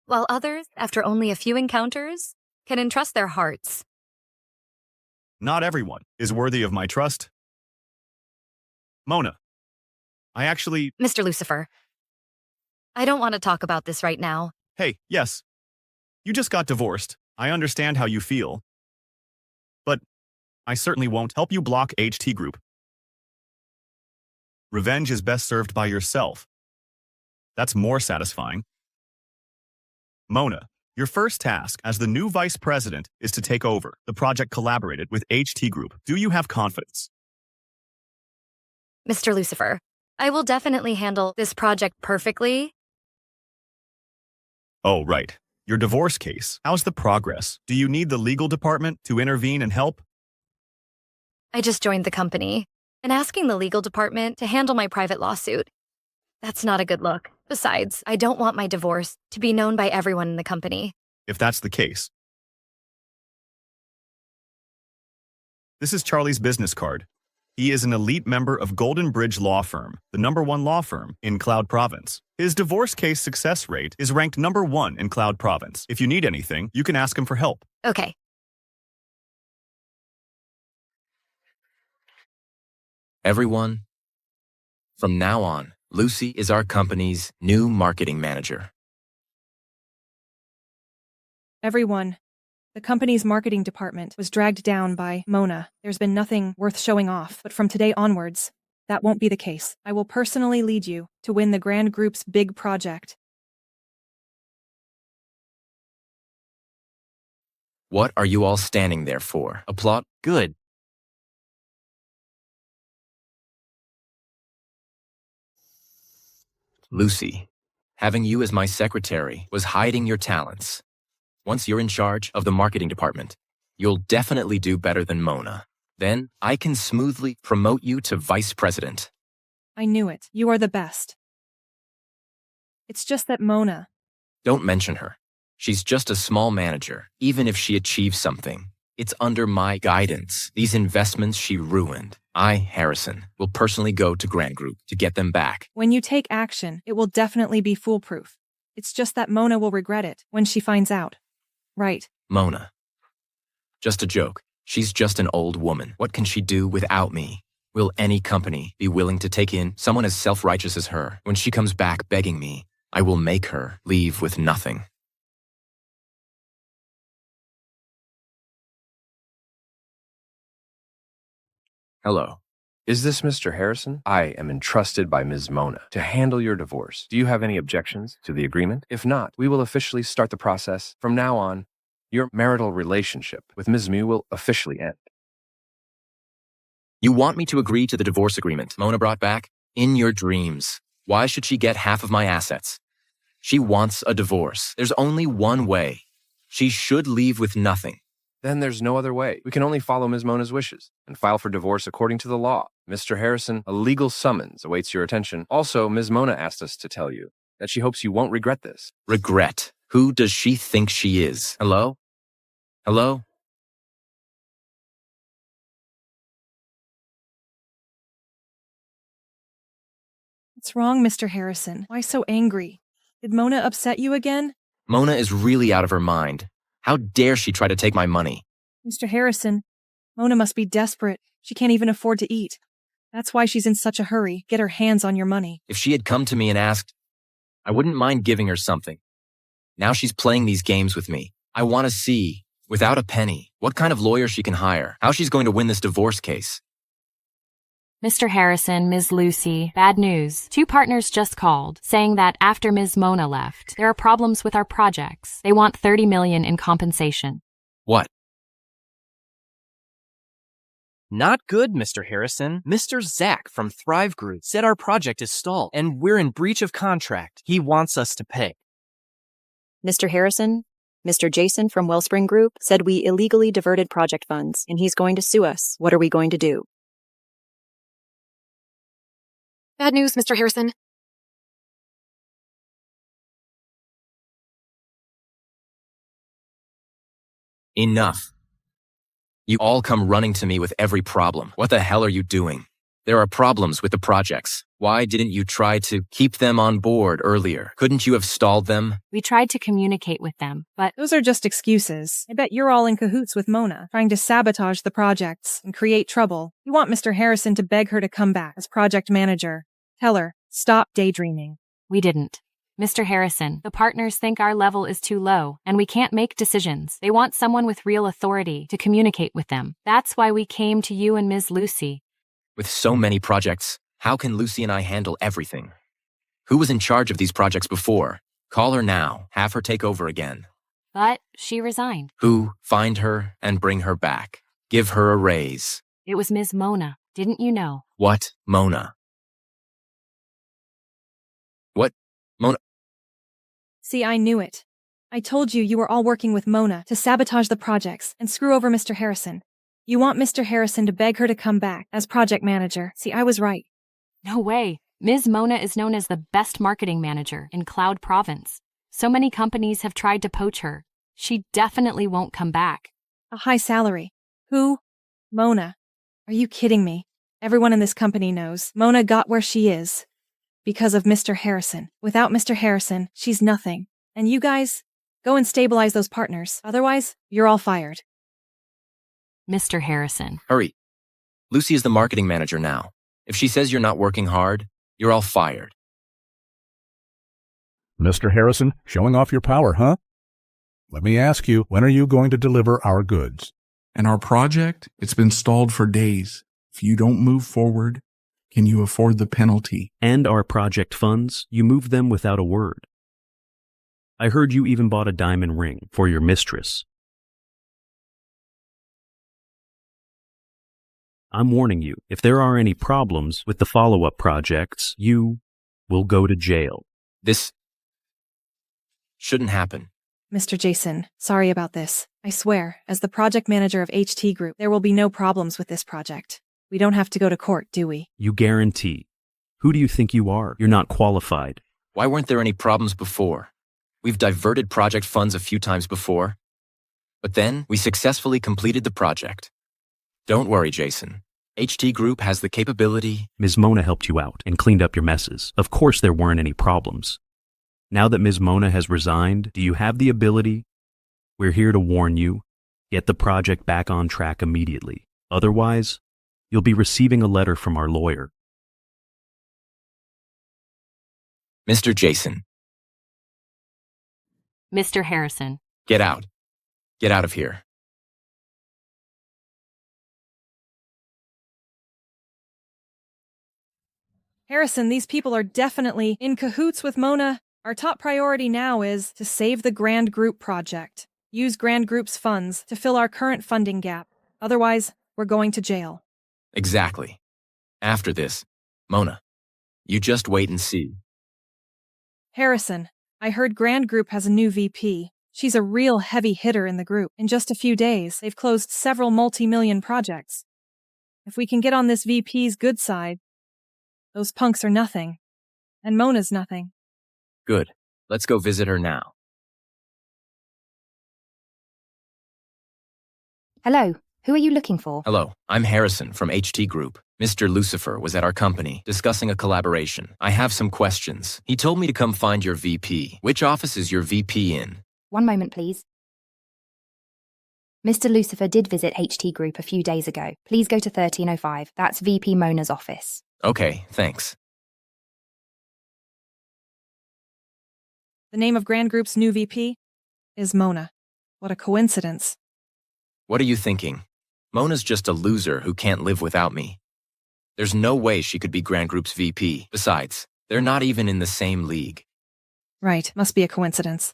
while others, after only a few encounters, can entrust their hearts. Not everyone is worthy of my trust. Mona, I actually... Mr. Lucifer, I don't want to talk about this right now. Hey, yes. You just got divorced. I understand how you feel. But I certainly won't help you block HT Group. Revenge is best served by yourself. That's more satisfying. Mona, your first task as the new vice president is to take over the project collaborated with HT Group. Do you have confidence? Mr. Lucifer, I will definitely handle this project perfectly. Oh, right. Your divorce case. How's the progress? Do you need the legal department to intervene and help? I just joined the company, and asking the legal department to handle my private lawsuit. That's not a good look. Besides, I don't want my divorce to be known by everyone in the company. If that's the case. This is Charlie's business card. He is an elite member of Golden Bridge Law Firm, the #1 law firm in Cloud Province. His divorce case success rate is ranked #1 in Cloud Province. If you need anything, you can ask him for help. Okay. Everyone, from now on, Lucy is our company's new marketing manager. Everyone, the company's marketing department was dragged down by Mona. There's been nothing worth showing off, but from today onwards, that won't be the case. I will personally lead you to win the Grand Group's big project. What are you all standing there for? Applaud? Good. Lucy, having you as my secretary was hiding your talents. Once you're in charge of the marketing department, you'll definitely do better than Mona. Then I can smoothly promote you to vice president. I knew it. You are the best. It's just that Mona... Don't mention her. She's just a small manager. Even if she achieves something, it's under my guidance. These investments she ruined. I, Harrison, will personally go to Grand Group to get them back. When you take action, it will definitely be foolproof. It's just that Mona will regret it when she finds out. Right. Mona. Just a joke. She's just an old woman. What can she do without me? Will any company be willing to take in someone as self-righteous as her? When she comes back begging me, I will make her leave with nothing. Hello. Is this Mr. Harrison? I am entrusted by Ms. Mona to handle your divorce. Do you have any objections to the agreement? If not, we will officially start the process. From now on, your marital relationship with Ms. Mu will officially end. You want me to agree to the divorce agreement Mona brought back? In your dreams. Why should she get half of my assets? She wants a divorce. There's only one way. She should leave with nothing. Then there's no other way. We can only follow Ms. Mona's wishes and file for divorce according to the law. Mr. Harrison, a legal summons awaits your attention. Also, Ms. Mona asked us to tell you that she hopes you won't regret this. Regret? Who does she think she is? Hello? Hello? What's wrong, Mr. Harrison? Why so angry? Did Mona upset you again? Mona is really out of her mind. How dare she try to take my money? Mr. Harrison, Mona must be desperate. She can't even afford to eat. That's why she's in such a hurry. Get her hands on your money. If she had come to me and asked, I wouldn't mind giving her something. Now she's playing these games with me. I want to see, without a penny, what kind of lawyer she can hire, how she's going to win this divorce case. Mr. Harrison, Ms. Lucy, bad news. 2 partners just called, saying that after Ms. Mona left, there are problems with our projects. They want $30 million in compensation. What? Not good, Mr. Harrison. Mr. Zach from Thrive Group said our project is stalled, and we're in breach of contract. He wants us to pay. Mr. Harrison, Mr. Jason from Wellspring Group said we illegally diverted project funds, and he's going to sue us. What are we going to do? Bad news, Mr. Harrison. Enough. You all come running to me with every problem. What the hell are you doing? There are problems with the projects. Why didn't you try to keep them on board earlier? Couldn't you have stalled them? We tried to communicate with them, but Those are just excuses. I bet you're all in cahoots with Mona, trying to sabotage the projects and create trouble. You want Mr. Harrison to beg her to come back as project manager. Tell her, stop daydreaming. we didn't. Mr. Harrison, the partners think our level is too low, and we can't make decisions. They want someone with real authority to communicate with them. That's why we came to you and Ms. Lucy. With so many projects, how can Lucy and I handle everything? Who was in charge of these projects before? Call her now. Have her take over again. But she resigned. Who? Find her and bring her back. Give her a raise. It was Ms. Mona. Didn't you know? What? Mona? What? Mona? See, I knew it. I told you were all working with Mona to sabotage the projects and screw over Mr. Harrison. You want Mr. Harrison to beg her to come back as project manager. See, I was right. No way. Ms. Mona is known as the best marketing manager in Cloud Province. So many companies have tried to poach her. She definitely won't come back. A high salary. Who? Mona. Are you kidding me? Everyone in this company knows Mona got where she is because of Mr. Harrison. Without Mr. Harrison, she's nothing. And you guys, go and stabilize those partners. Otherwise, you're all fired. Mr. Harrison. Hurry. Lucy is the marketing manager now. If she says you're not working hard, you're all fired. Mr. Harrison, showing off your power, huh? Let me ask you, when are you going to deliver our goods? And our project? It's been stalled for days. If you don't move forward, can you afford the penalty? And our project funds, you moved them without a word. I heard you even bought a diamond ring for your mistress. I'm warning you, if there are any problems with the follow-up projects, you will go to jail. This shouldn't happen. Mr. Jason, sorry about this. I swear, as the project manager of HT Group, there will be no problems with this project. We don't have to go to court, do we? You guarantee. Who do you think you are? You're not qualified. Why weren't there any problems before? We've diverted project funds a few times before, but then we successfully completed the project. Don't worry, Jason. HT Group has the capability. Ms. Mona helped you out and cleaned up your messes. Of course there weren't any problems. Now that Ms. Mona has resigned, do you have the ability? We're here to warn you. Get the project back on track immediately. Otherwise, you'll be receiving a letter from our lawyer. Mr. Jason. Mr. Harrison. Get out. Get out of here. Harrison, these people are definitely in cahoots with Mona. Our top priority now is to save the Grand Group project. Use Grand Group's funds to fill our current funding gap. Otherwise, we're going to jail. Exactly. After this, Mona, you just wait and see. Harrison, I heard Grand Group has a new VP. She's a real heavy hitter in the group. In just a few days, they've closed several multi-million projects. If we can get on this VP's good side, those punks are nothing. And Mona's nothing. Good. Let's go visit her now. Hello, who are you looking for? Hello, I'm Harrison from HT Group. Mr. Lucifer was at our company discussing a collaboration. I have some questions. He told me to come find your VP. Which office is your VP in? One moment, please. Mr. Lucifer did visit HT Group a few days ago. Please go to 1305. That's VP Mona's office. Okay, thanks. The name of Grand Group's new VP is Mona. What a coincidence. What are you thinking? Mona's just a loser who can't live without me. There's no way she could be Grand Group's VP. Besides, they're not even in the same league. Right, must be a coincidence.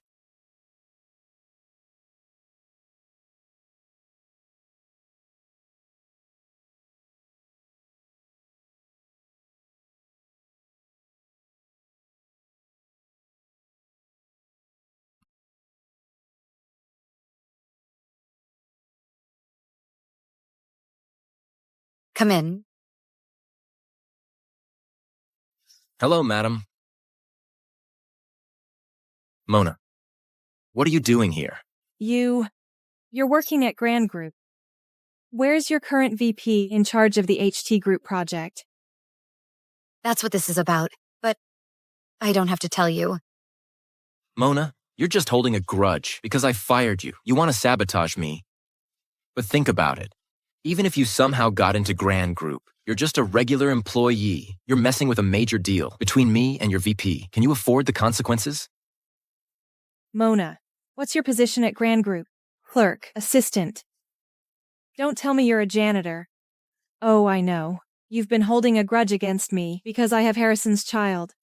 Come in. Hello, madam. Mona, what are you doing here? You're working at Grand Group. Where's your current VP in charge of the HT Group project? That's what this is about, but I don't have to tell you. Mona, you're just holding a grudge because I fired you. You want to sabotage me. But think about it. Even if you somehow got into Grand Group, you're just a regular employee. You're messing with a major deal between me and your VP. Can you afford the consequences? Mona, what's your position at Grand Group? Clerk, assistant. Don't tell me you're a janitor. Oh, I know. You've been holding a grudge against me because I have Harrison's child.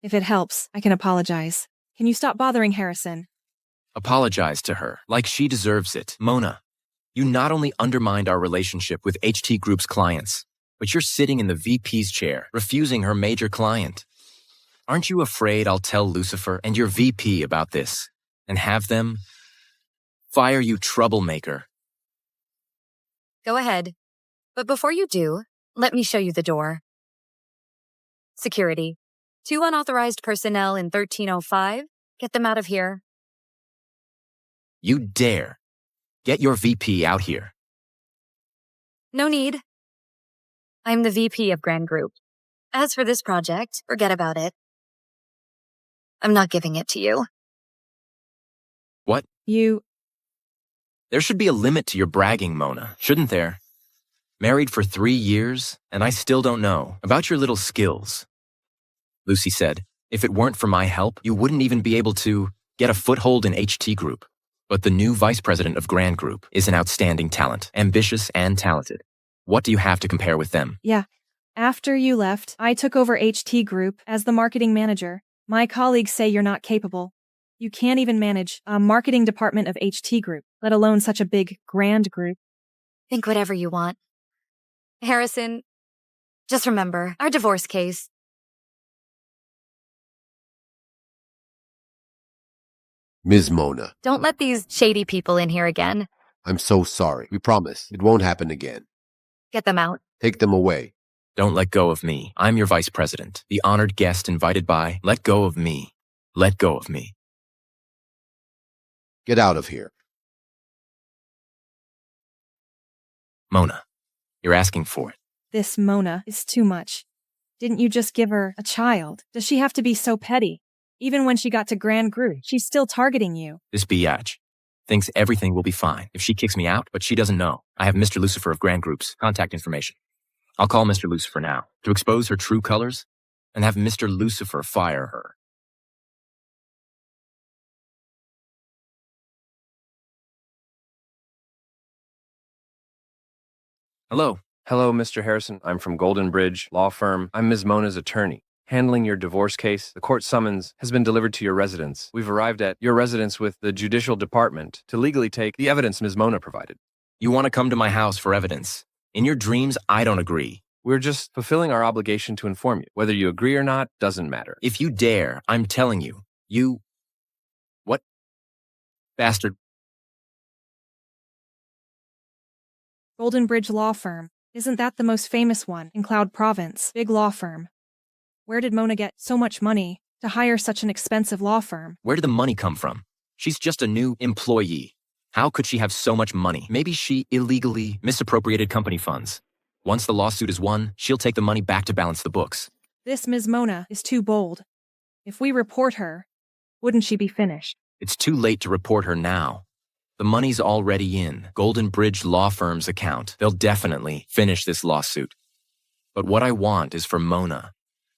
If it helps, I can apologize. Can you stop bothering Harrison? Apologize to her, like she deserves it. Mona, you not only undermined our relationship with HT Group's clients, but you're sitting in the VP's chair, refusing her major client. Aren't you afraid I'll tell Lucifer and your VP about this and have them fire you, troublemaker? Go ahead. But before you do, let me show you the door. Security. 2 unauthorized personnel in 1305. Get them out of here. You dare. Get your VP out here. No need. I'm the VP of Grand Group. As for this project, forget about it. I'm not giving it to you. What? There should be a limit to your bragging, Mona, shouldn't there? Married for 3 years, and I still don't know about your little skills. Lucy said, if it weren't for my help, you wouldn't even be able to get a foothold in HT Group. But the new vice president of Grand Group is an outstanding talent, ambitious and talented. What do you have to compare with them? Yeah. After you left, I took over HT Group as the marketing manager. My colleagues say you're not capable. You can't even manage a marketing department of HT Group, let alone such a big, grand group. Think whatever you want. Harrison, just remember, our divorce case. Ms. Mona, Don't let these shady people in here again. I'm so sorry. We promise it won't happen again. Get them out. Take them away. Don't let go of me. I'm your vice president, the honored guest invited by. Let go of me. Let go of me. Get out of here. Mona, you're asking for it. This Mona is too much. Didn't you just give her a child? Does she have to be so petty? Even when she got to Grand Group, she's still targeting you. This biatch thinks everything will be fine if she kicks me out, but she doesn't know. I have Mr. Lucifer of Grand Group's contact information. I'll call Mr. Lucifer now to expose her true colors and have Mr. Lucifer fire her. Hello. Hello, Mr. Harrison. I'm from Golden Bridge Law Firm. I'm Ms. Mona's attorney. Handling your divorce case, the court summons has been delivered to your residence. We've arrived at your residence with the judicial department to legally take the evidence Ms. Mona provided. You want to come to my house for evidence? In your dreams, I don't agree. We're just fulfilling our obligation to inform you. Whether you agree or not doesn't matter. If you dare, I'm telling you, you... What? Bastard. Golden Bridge Law Firm. Isn't that the most famous one in Cloud Province? Big law firm. Where did Mona get so much money to hire such an expensive law firm? Where did the money come from? She's just a new employee. How could she have so much money? Maybe she illegally misappropriated company funds. Once the lawsuit is won, she'll take the money back to balance the books. This Ms. Mona is too bold. If we report her, wouldn't she be finished? It's too late to report her now. The money's already in Golden Bridge Law Firm's account. They'll definitely finish this lawsuit. But what I want is for Mona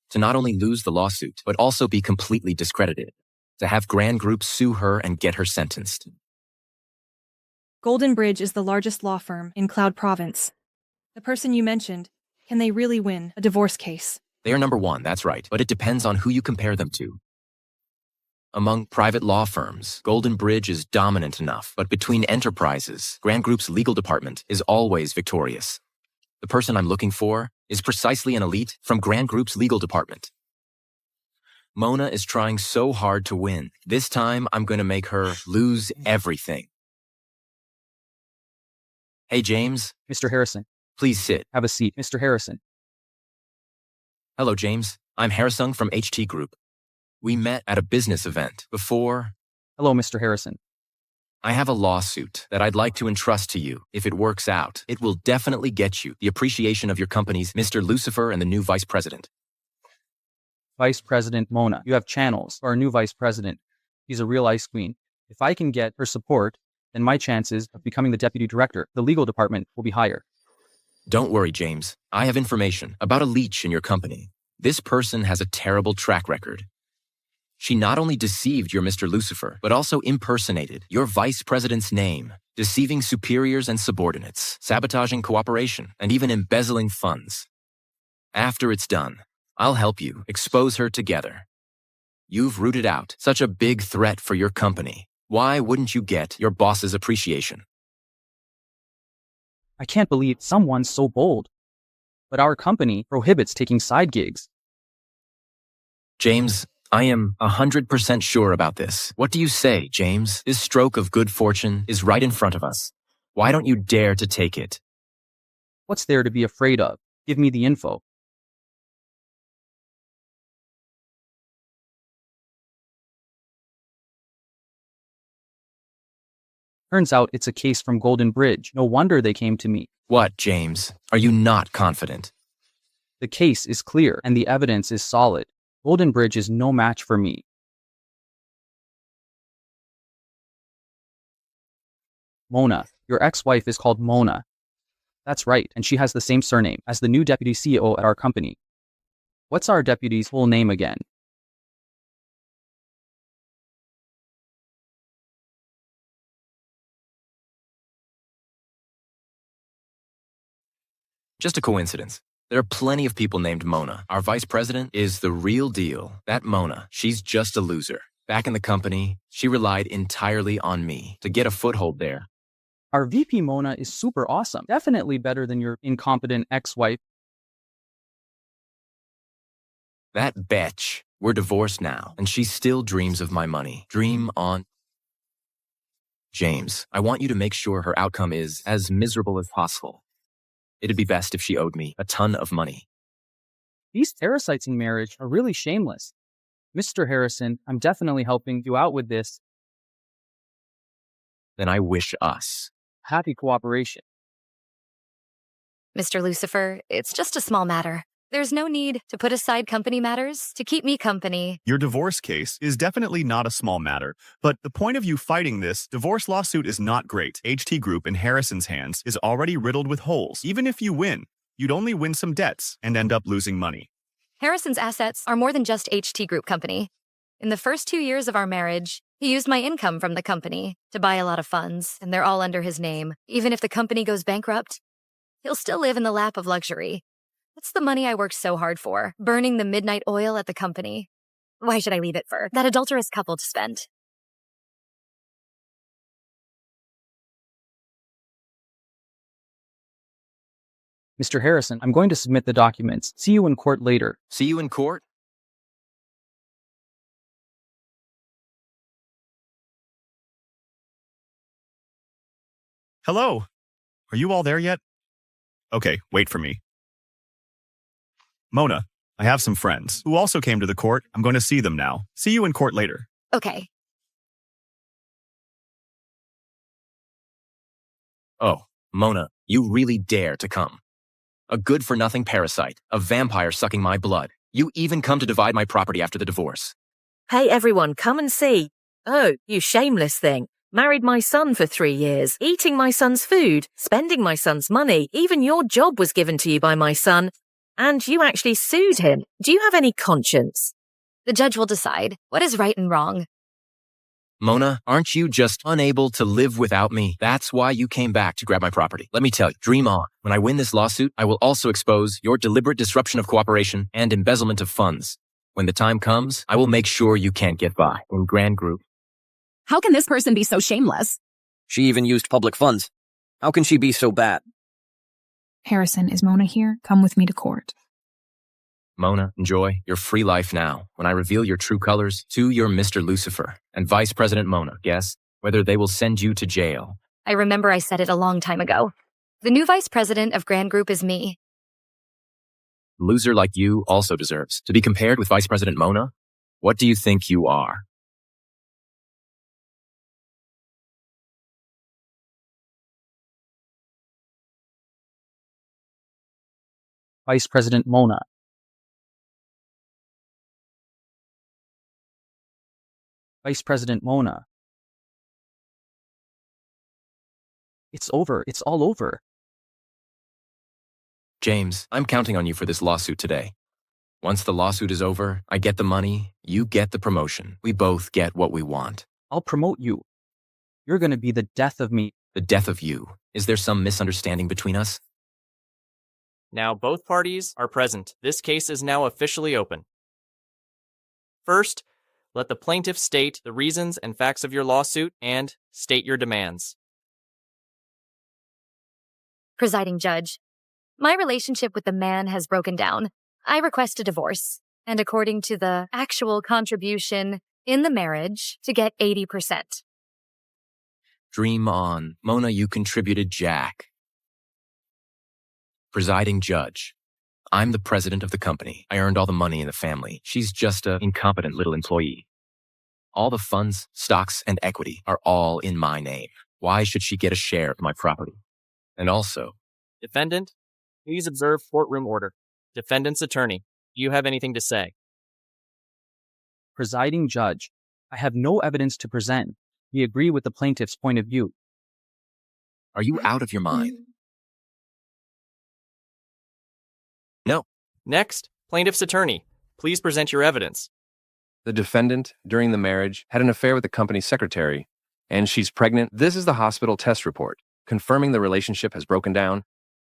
to not only lose the lawsuit, but also be completely discredited. To have Grand Group sue her and get her sentenced. Golden Bridge is the largest law firm in Cloud Province. The person you mentioned, can they really win a divorce case? They are number one, that's right, but it depends on who you compare them to. Among private law firms, Golden Bridge is dominant enough, but between enterprises, Grand Group's legal department is always victorious. The person I'm looking for is precisely an elite from Grand Group's legal department. Mona is trying so hard to win. This time, I'm going to make her lose everything. Hey, James. Mr. Harrison. Please sit. Have a seat. Mr. Harrison. Hello, James. I'm Harrison from HT Group. We met at a business event before. Hello, Mr. Harrison. I have a lawsuit that I'd like to entrust to you. If it works out, it will definitely get you the appreciation of your company's Mr. Lucifer and the new vice president. Vice President Mona, you have channels for our new vice president. She's a real ice queen. If I can get her support, then my chances of becoming the deputy director, the legal department, will be higher. Don't worry, James. I have information about a leech in your company. This person has a terrible track record. She not only deceived your Mr. Lucifer, but also impersonated your vice president's name, deceiving superiors and subordinates, sabotaging cooperation, and even embezzling funds. After it's done, I'll help you expose her together. You've rooted out such a big threat for your company. Why wouldn't you get your boss's appreciation? I can't believe someone's so bold. But our company prohibits taking side gigs. James, I am 100% sure about this. What do you say, James? This stroke of good fortune is right in front of us. Why don't you dare to take it? What's there to be afraid of? Give me the info. Turns out it's a case from Golden Bridge. No wonder they came to me. What, James? Are you not confident? The case is clear and the evidence is solid. Golden Bridge is no match for me. Mona. Your ex-wife is called Mona. That's right, and she has the same surname as the new deputy CEO at our company. What's our deputy's full name again? Just a coincidence. There are plenty of people named Mona. Our vice president is the real deal. That Mona, she's just a loser. Back in the company, she relied entirely on me to get a foothold there. Our VP Mona is super awesome. Definitely better than your incompetent ex-wife. That bitch. We're divorced now, and she still dreams of my money. Dream on. James, I want you to make sure her outcome is as miserable as possible. It'd be best if she owed me a ton of money. These parasites in marriage are really shameless. Mr. Harrison, I'm definitely helping you out with this. then I wish us happy cooperation. Mr. Lucifer, it's just a small matter. There's no need to put aside company matters to keep me company. Your divorce case is definitely not a small matter, but the point of you fighting this divorce lawsuit is not great. HT Group in Harrison's hands is already riddled with holes. Even if you win, you'd only win some debts and end up losing money. Harrison's assets are more than just HT Group company. In the first 2 years of our marriage, he used my income from the company to buy a lot of funds, and they're all under his name. Even if the company goes bankrupt, he'll still live in the lap of luxury. That's the money I worked so hard for, burning the midnight oil at the company. Why should I leave it for that adulterous couple to spend? Mr. Harrison, I'm going to submit the documents. See you in court later. See you in court? Hello. Are you all there yet? Okay, wait for me. Mona, I have some friends who also came to the court. I'm going to see them now. See you in court later. Okay. Oh, Mona, you really dare to come. A good-for-nothing parasite, a vampire sucking my blood. You even come to divide my property after the divorce. Hey everyone, come and see. Oh, you shameless thing. Married my son for 3 years, eating my son's food, spending my son's money. Even your job was given to you by my son. And you actually sued him. Do you have any conscience? The judge will decide what is right and wrong. Mona, aren't you just unable to live without me? That's why you came back to grab my property. Let me tell you, dream on. When I win this lawsuit, I will also expose your deliberate disruption of cooperation and embezzlement of funds. When the time comes, I will make sure you can't get by. In Grand Group. How can this person be so shameless? She even used public funds. How can she be so bad? Harrison, is Mona here? Come with me to court. Mona, enjoy your free life now. When I reveal your true colors to your Mr. Lucifer and Vice President Mona, guess whether they will send you to jail. I remember I said it a long time ago. The new vice president of Grand Group is me. A loser like you also deserves to be compared with Vice President Mona. What do you think you are? Vice President Mona. Vice President Mona. It's over. It's all over. James, I'm counting on you for this lawsuit today. Once the lawsuit is over, I get the money, you get the promotion. We both get what we want. I'll promote you. You're going to be the death of me. The death of you. Is there some misunderstanding between us? Now both parties are present. This case is now officially open. First, let the plaintiff state the reasons and facts of your lawsuit and state your demands. Presiding Judge, my relationship with the man has broken down. I request a divorce, and according to the actual contribution in the marriage, to get 80%. Dream on. Mona, you contributed Jack. Presiding Judge, I'm the president of the company. I earned all the money in the family. She's just an incompetent little employee. All the funds, stocks, and equity are all in my name. Why should she get a share of my property? And also, Defendant, please observe courtroom order. Defendant's attorney, do you have anything to say? Presiding Judge, I have no evidence to present. We agree with the plaintiff's point of view. Are you out of your mind? No. Next, plaintiff's attorney, please present your evidence. The defendant, during the marriage, had an affair with the company's secretary, and she's pregnant. This is the hospital test report, confirming the relationship has broken down,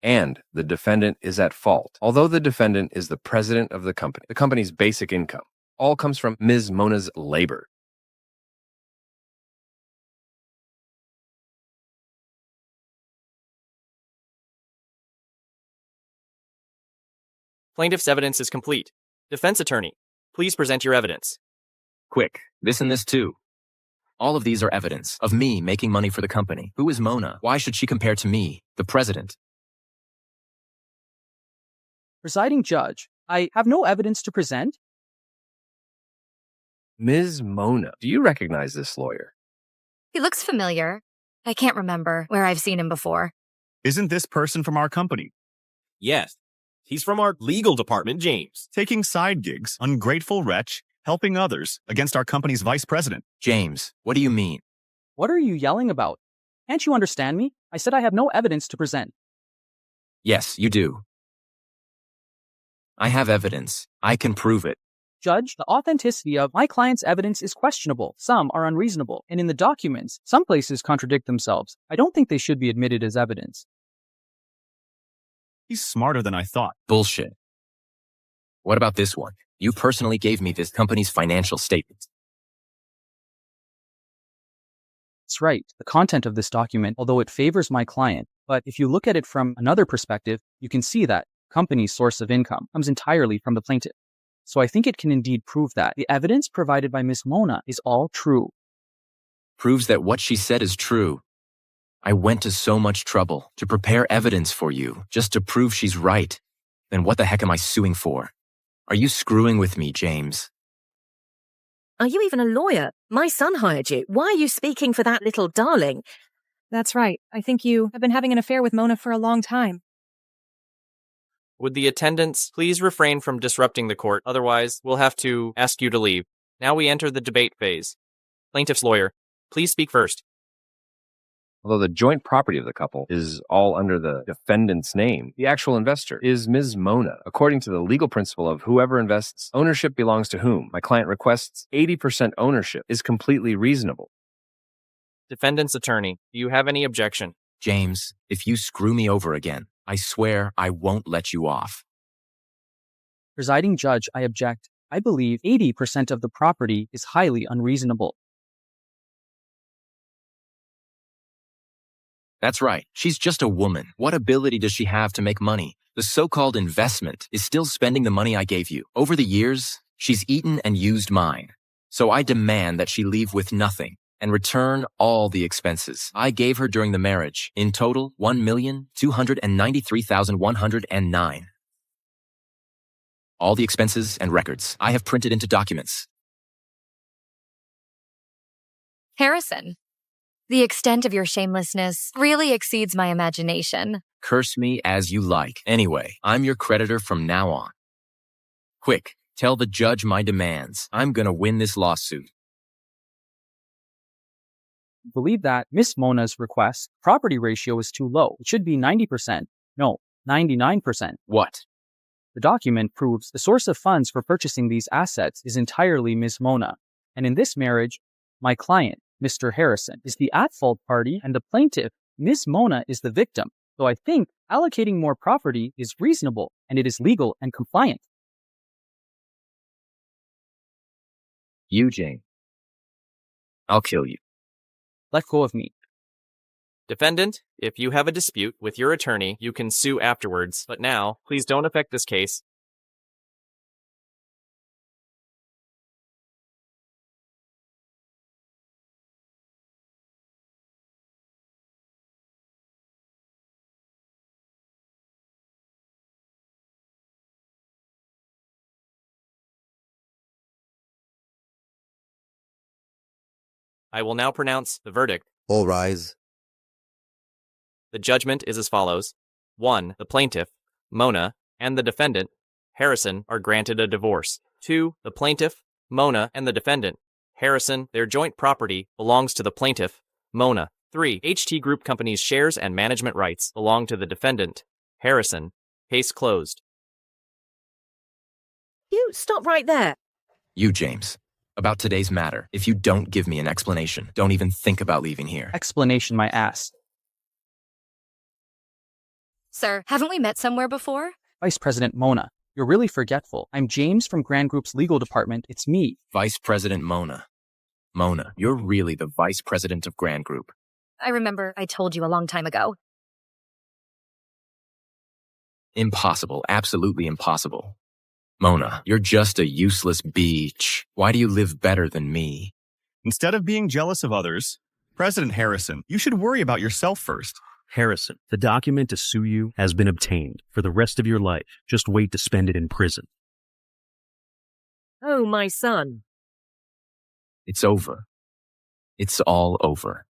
and the defendant is at fault. Although the defendant is the president of the company's basic income all comes from Ms. Mona's labor. Plaintiff's evidence is complete. Defense attorney, please present your evidence. Quick, this and this too. All of these are evidence of me making money for the company. Who is Mona? Why should she compare to me, the president? Presiding Judge, I have no evidence to present. Ms. Mona, do you recognize this lawyer? He looks familiar. I can't remember where I've seen him before. Isn't this person from our company? Yes. He's from our legal department, James. Taking side gigs, ungrateful wretch, helping others against our company's vice president. James, what do you mean? What are you yelling about? Can't you understand me? I said I have no evidence to present. Yes, you do. I have evidence. I can prove it. Judge, the authenticity of my client's evidence is questionable. Some are unreasonable. And in the documents, some places contradict themselves. I don't think they should be admitted as evidence. He's smarter than I thought. Bullshit. What about this one? You personally gave me this company's financial statements. That's right. The content of this document, although it favors my client, but if you look at it from another perspective, you can see that the company's source of income comes entirely from the plaintiff. So I think it can indeed prove that the evidence provided by Miss Mona is all true. Proves that what she said is true. I went to so much trouble to prepare evidence for you just to prove she's right. Then what the heck am I suing for? Are you screwing with me, James? Are you even a lawyer? My son hired you. Why are you speaking for that little darling? That's right. I think you have been having an affair with Mona for a long time. Would the attendants please refrain from disrupting the court? Otherwise, we'll have to ask you to leave. Now we enter the debate phase. Plaintiff's lawyer, please speak first. Although the joint property of the couple is all under the defendant's name, the actual investor is Ms. Mona. According to the legal principle of whoever invests, ownership belongs to whom. My client requests 80% ownership is completely reasonable. Defendant's attorney, do you have any objection? James, if you screw me over again, I swear I won't let you off. Presiding judge, I object. I believe 80% of the property is highly unreasonable. That's right. She's just a woman. What ability does she have to make money? The so-called investment is still spending the money I gave you. Over the years, she's eaten and used mine. So I demand that she leave with nothing and return all the expenses I gave her during the marriage. In total, $1,293,109. All the expenses and records I have printed into documents. Harrison, the extent of your shamelessness really exceeds my imagination. Curse me as you like. Anyway, I'm your creditor from now on. Quick, tell the judge my demands. I'm gonna win this lawsuit. I believe that Miss Mona's request property ratio is too low. It should be 90%. No, 99%. What? The document proves the source of funds for purchasing these assets is entirely Miss Mona. And in this marriage, my client, Mr. Harrison, is the at-fault party and the plaintiff, Miss Mona, is the victim. So I think allocating more property is reasonable and it is legal and compliant. You, Jane. I'll kill you. Let go of me. Defendant, if you have a dispute with your attorney, you can sue afterwards. But now, please don't affect this case. I will now pronounce the verdict. All rise. The judgment is as follows. 1. The plaintiff, Mona, and the defendant, Harrison, are granted a divorce. 2. The plaintiff, Mona, and the defendant, Harrison, their joint property belongs to the plaintiff, Mona. 3. HT Group Company's shares and management rights belong to the defendant, Harrison. Case closed. You stop right there. You, James. About today's matter, if you don't give me an explanation, don't even think about leaving here. Explanation, my ass. Sir, haven't we met somewhere before? Vice President Mona, you're really forgetful. I'm James from Grand Group's legal department. It's me. Vice President Mona. Mona, you're really the vice president of Grand Group. I remember I told you a long time ago. Impossible. Absolutely impossible. Mona, you're just a useless beach. Why do you live better than me? Instead of being jealous of others, President Harrison, you should worry about yourself first. Harrison, the document to sue you has been obtained for the rest of your life. Just wait to spend it in prison. Oh, my son. It's over. It's all over.